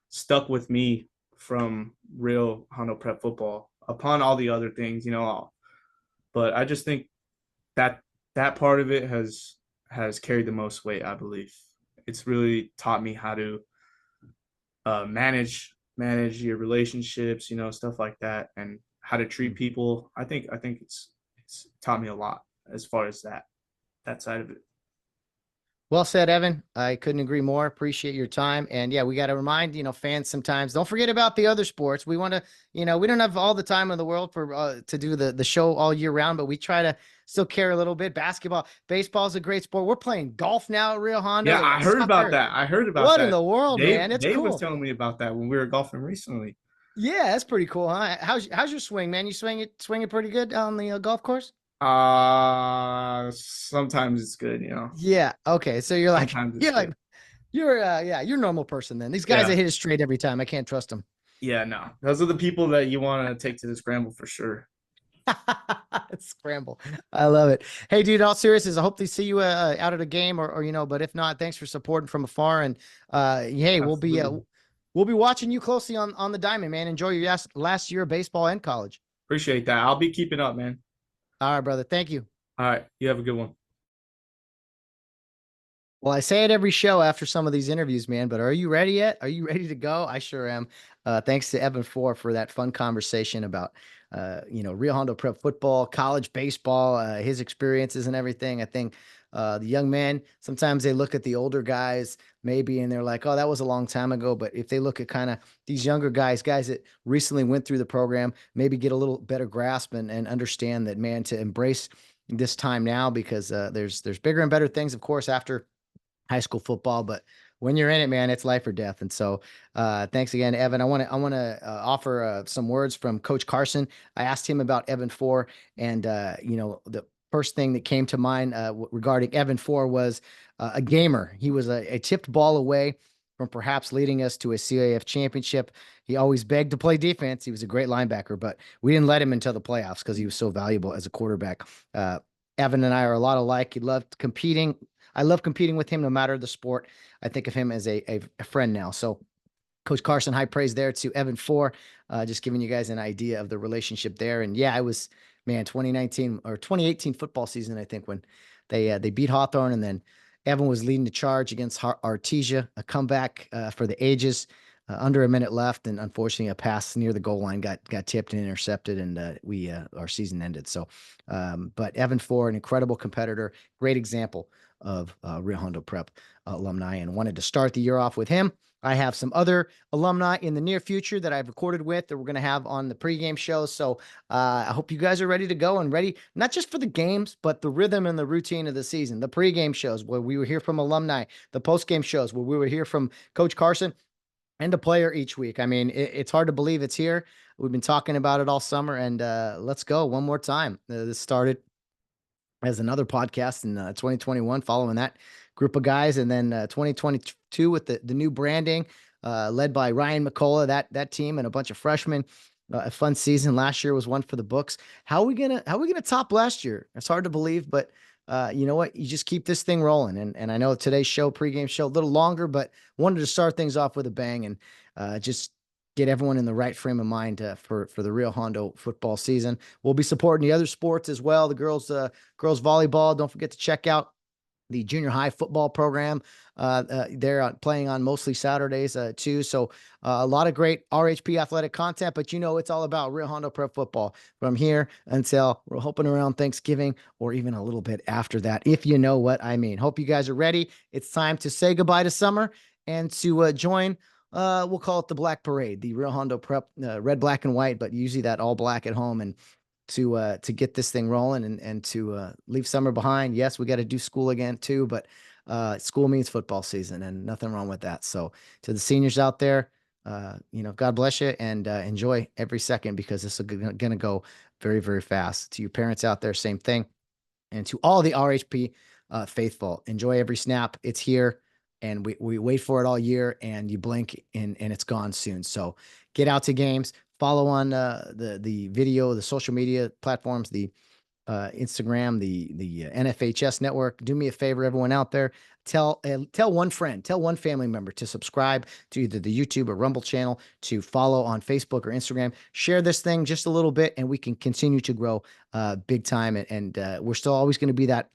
stuck with me from real Hondo Prep football upon all the other things, but I just think that part of it has carried the most weight, I believe. It's really taught me how to manage your relationships, stuff like that, and how to treat people. I think it's taught me a lot as far as that side of it. Well said, Evan. I couldn't agree more. Appreciate your time. And yeah, we got to remind, fans sometimes don't forget about the other sports. We want to, we don't have all the time in the world for to do the show all year round, but we try to still care a little bit. Basketball, baseball is a great sport. We're playing golf now at Rio Hondo. Yeah, I heard about that. What in the world, man? It's Dave cool. was telling me about that when we were golfing recently. Yeah, that's pretty cool, huh? How's your swing, man? You swing it pretty good on the golf course? Sometimes it's good, Yeah. Okay. So you're like Sometimes it's good. you're a normal person then. These guys Yeah. that hit it straight every time, I can't trust them. Yeah, no. Those are the people that you want to take to the scramble for sure. Scramble. I love it. Hey, dude, all seriousness, I hope to see you out at a game or but if not, thanks for supporting from afar. And hey, Absolutely. we'll be watching you closely on the diamond, man. Enjoy your last year of baseball and college. Appreciate that. I'll be keeping up, man. All right, brother. Thank you. All right. You have a good one. Well, I say it every show after some of these interviews, man, but are you ready yet? Are you ready to go? I sure am. Thanks to Evan Foor for that fun conversation about, Rio Hondo Prep football, college baseball, his experiences and everything. I think the young men, sometimes they look at the older guys maybe and they're like, oh, that was a long time ago. But if they look at kind of these younger guys that recently went through the program, maybe get a little better grasp and understand that, man, to embrace this time now, because there's bigger and better things, of course, after high school football, but when you're in it, man, it's life or death. And so, thanks again, Evan. I want to offer some words from Coach Carson. I asked him about Evan Foor, and the first thing that came to mind regarding Evan Foor was a gamer. He was a tipped ball away from perhaps leading us to a CAF championship. He always begged to play defense. He was a great linebacker, but we didn't let him until the playoffs because he was so valuable as a quarterback. Evan and I are a lot alike. He loved competing. I love competing with him no matter the sport. I think of him as a friend now. So Coach Carson, high praise there to Evan Foor, just giving you guys an idea of the relationship there. And yeah, I was, man, 2019 or 2018 football season, I think, when they beat Hawthorne, and then Evan was leading the charge against Artesia, a comeback for the ages, under a minute left. And unfortunately, a pass near the goal line got tipped and intercepted, and our season ended. So, but Evan Foor, an incredible competitor, great example of Rio Hondo Prep alumni, and wanted to start the year off with him. I have some other alumni in the near future that I've recorded with that we're going to have on the pregame shows. So I hope you guys are ready to go and ready, not just for the games, but the rhythm and the routine of the season. The pregame shows where we will hear from alumni, the postgame shows where we will hear from Coach Carson and a player each week. I mean, it's hard to believe it's here. We've been talking about it all summer, and let's go one more time. This started as another podcast in 2021, following that group of guys, and then 2022 with the new branding, led by Ryan McCullough, that team, and a bunch of freshmen. A fun season. Last year was one for the books. How are we gonna top last year? It's hard to believe, but you know what? You just keep this thing rolling. And I know today's show, pregame show, a little longer, but wanted to start things off with a bang and just get everyone in the right frame of mind for the Rio Hondo football season. We'll be supporting the other sports as well. The girls volleyball. Don't forget to check out the junior high football program. They're playing on mostly Saturdays too. So a lot of great RHP athletic content, but it's all about Rio Hondo Prep football from here until we're hoping around Thanksgiving or even a little bit after that, if you know what I mean. Hope you guys are ready. It's time to say goodbye to summer and to join we'll call it the Black Parade, the Rio Hondo Prep, red, black, and white, but usually that all black at home, and to get this thing rolling and to leave summer behind. Yes, we got to do school again too, but school means football season, and nothing wrong with that. So to the seniors out there, God bless you, and enjoy every second, because this is going to go very, very fast. To your parents out there, same thing. And to all the RHP faithful, enjoy every snap. It's here. And we wait for it all year, and you blink and it's gone soon. So get out to games, follow on the video, the social media platforms, the Instagram, the NFHS network. Do me a favor, everyone out there, tell one friend, tell one family member to subscribe to either the YouTube or Rumble channel, to follow on Facebook or Instagram. Share this thing just a little bit, and we can continue to grow big time. And we're still always going to be that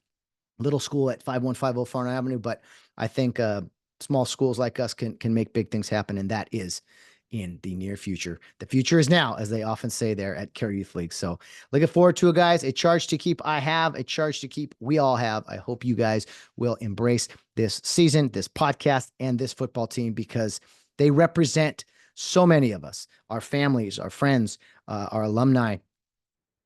little school at 5150 Farnham Avenue, but I think small schools like us can make big things happen, and that is in the near future. The future is now, as they often say there at Care Youth League. So looking forward to it, guys. A charge to keep. I have a charge to keep. We all have. I hope you guys will embrace this season, this podcast, and this football team, because they represent so many of us, our families, our friends, our alumni.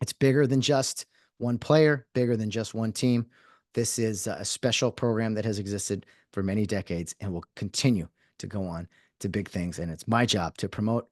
It's bigger than just one player, bigger than just one team. This is a special program that has existed for many decades and will continue to go on to big things. And it's my job to promote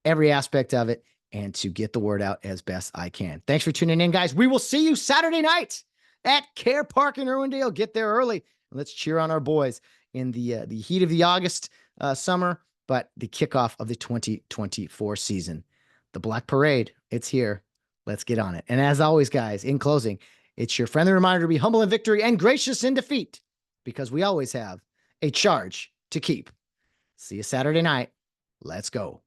every aspect of it and to get the word out as best I can. Thanks for tuning in, guys. We will see you Saturday night at Care Park in Irwindale. Get there early. Let's cheer on our boys in the heat of the August summer, but the kickoff of the 2024 season. The Black Parade, it's here. Let's get on it. And as always, guys, in closing, it's your friendly reminder to be humble in victory and gracious in defeat, because we always have a charge to keep. See you Saturday night. Let's go.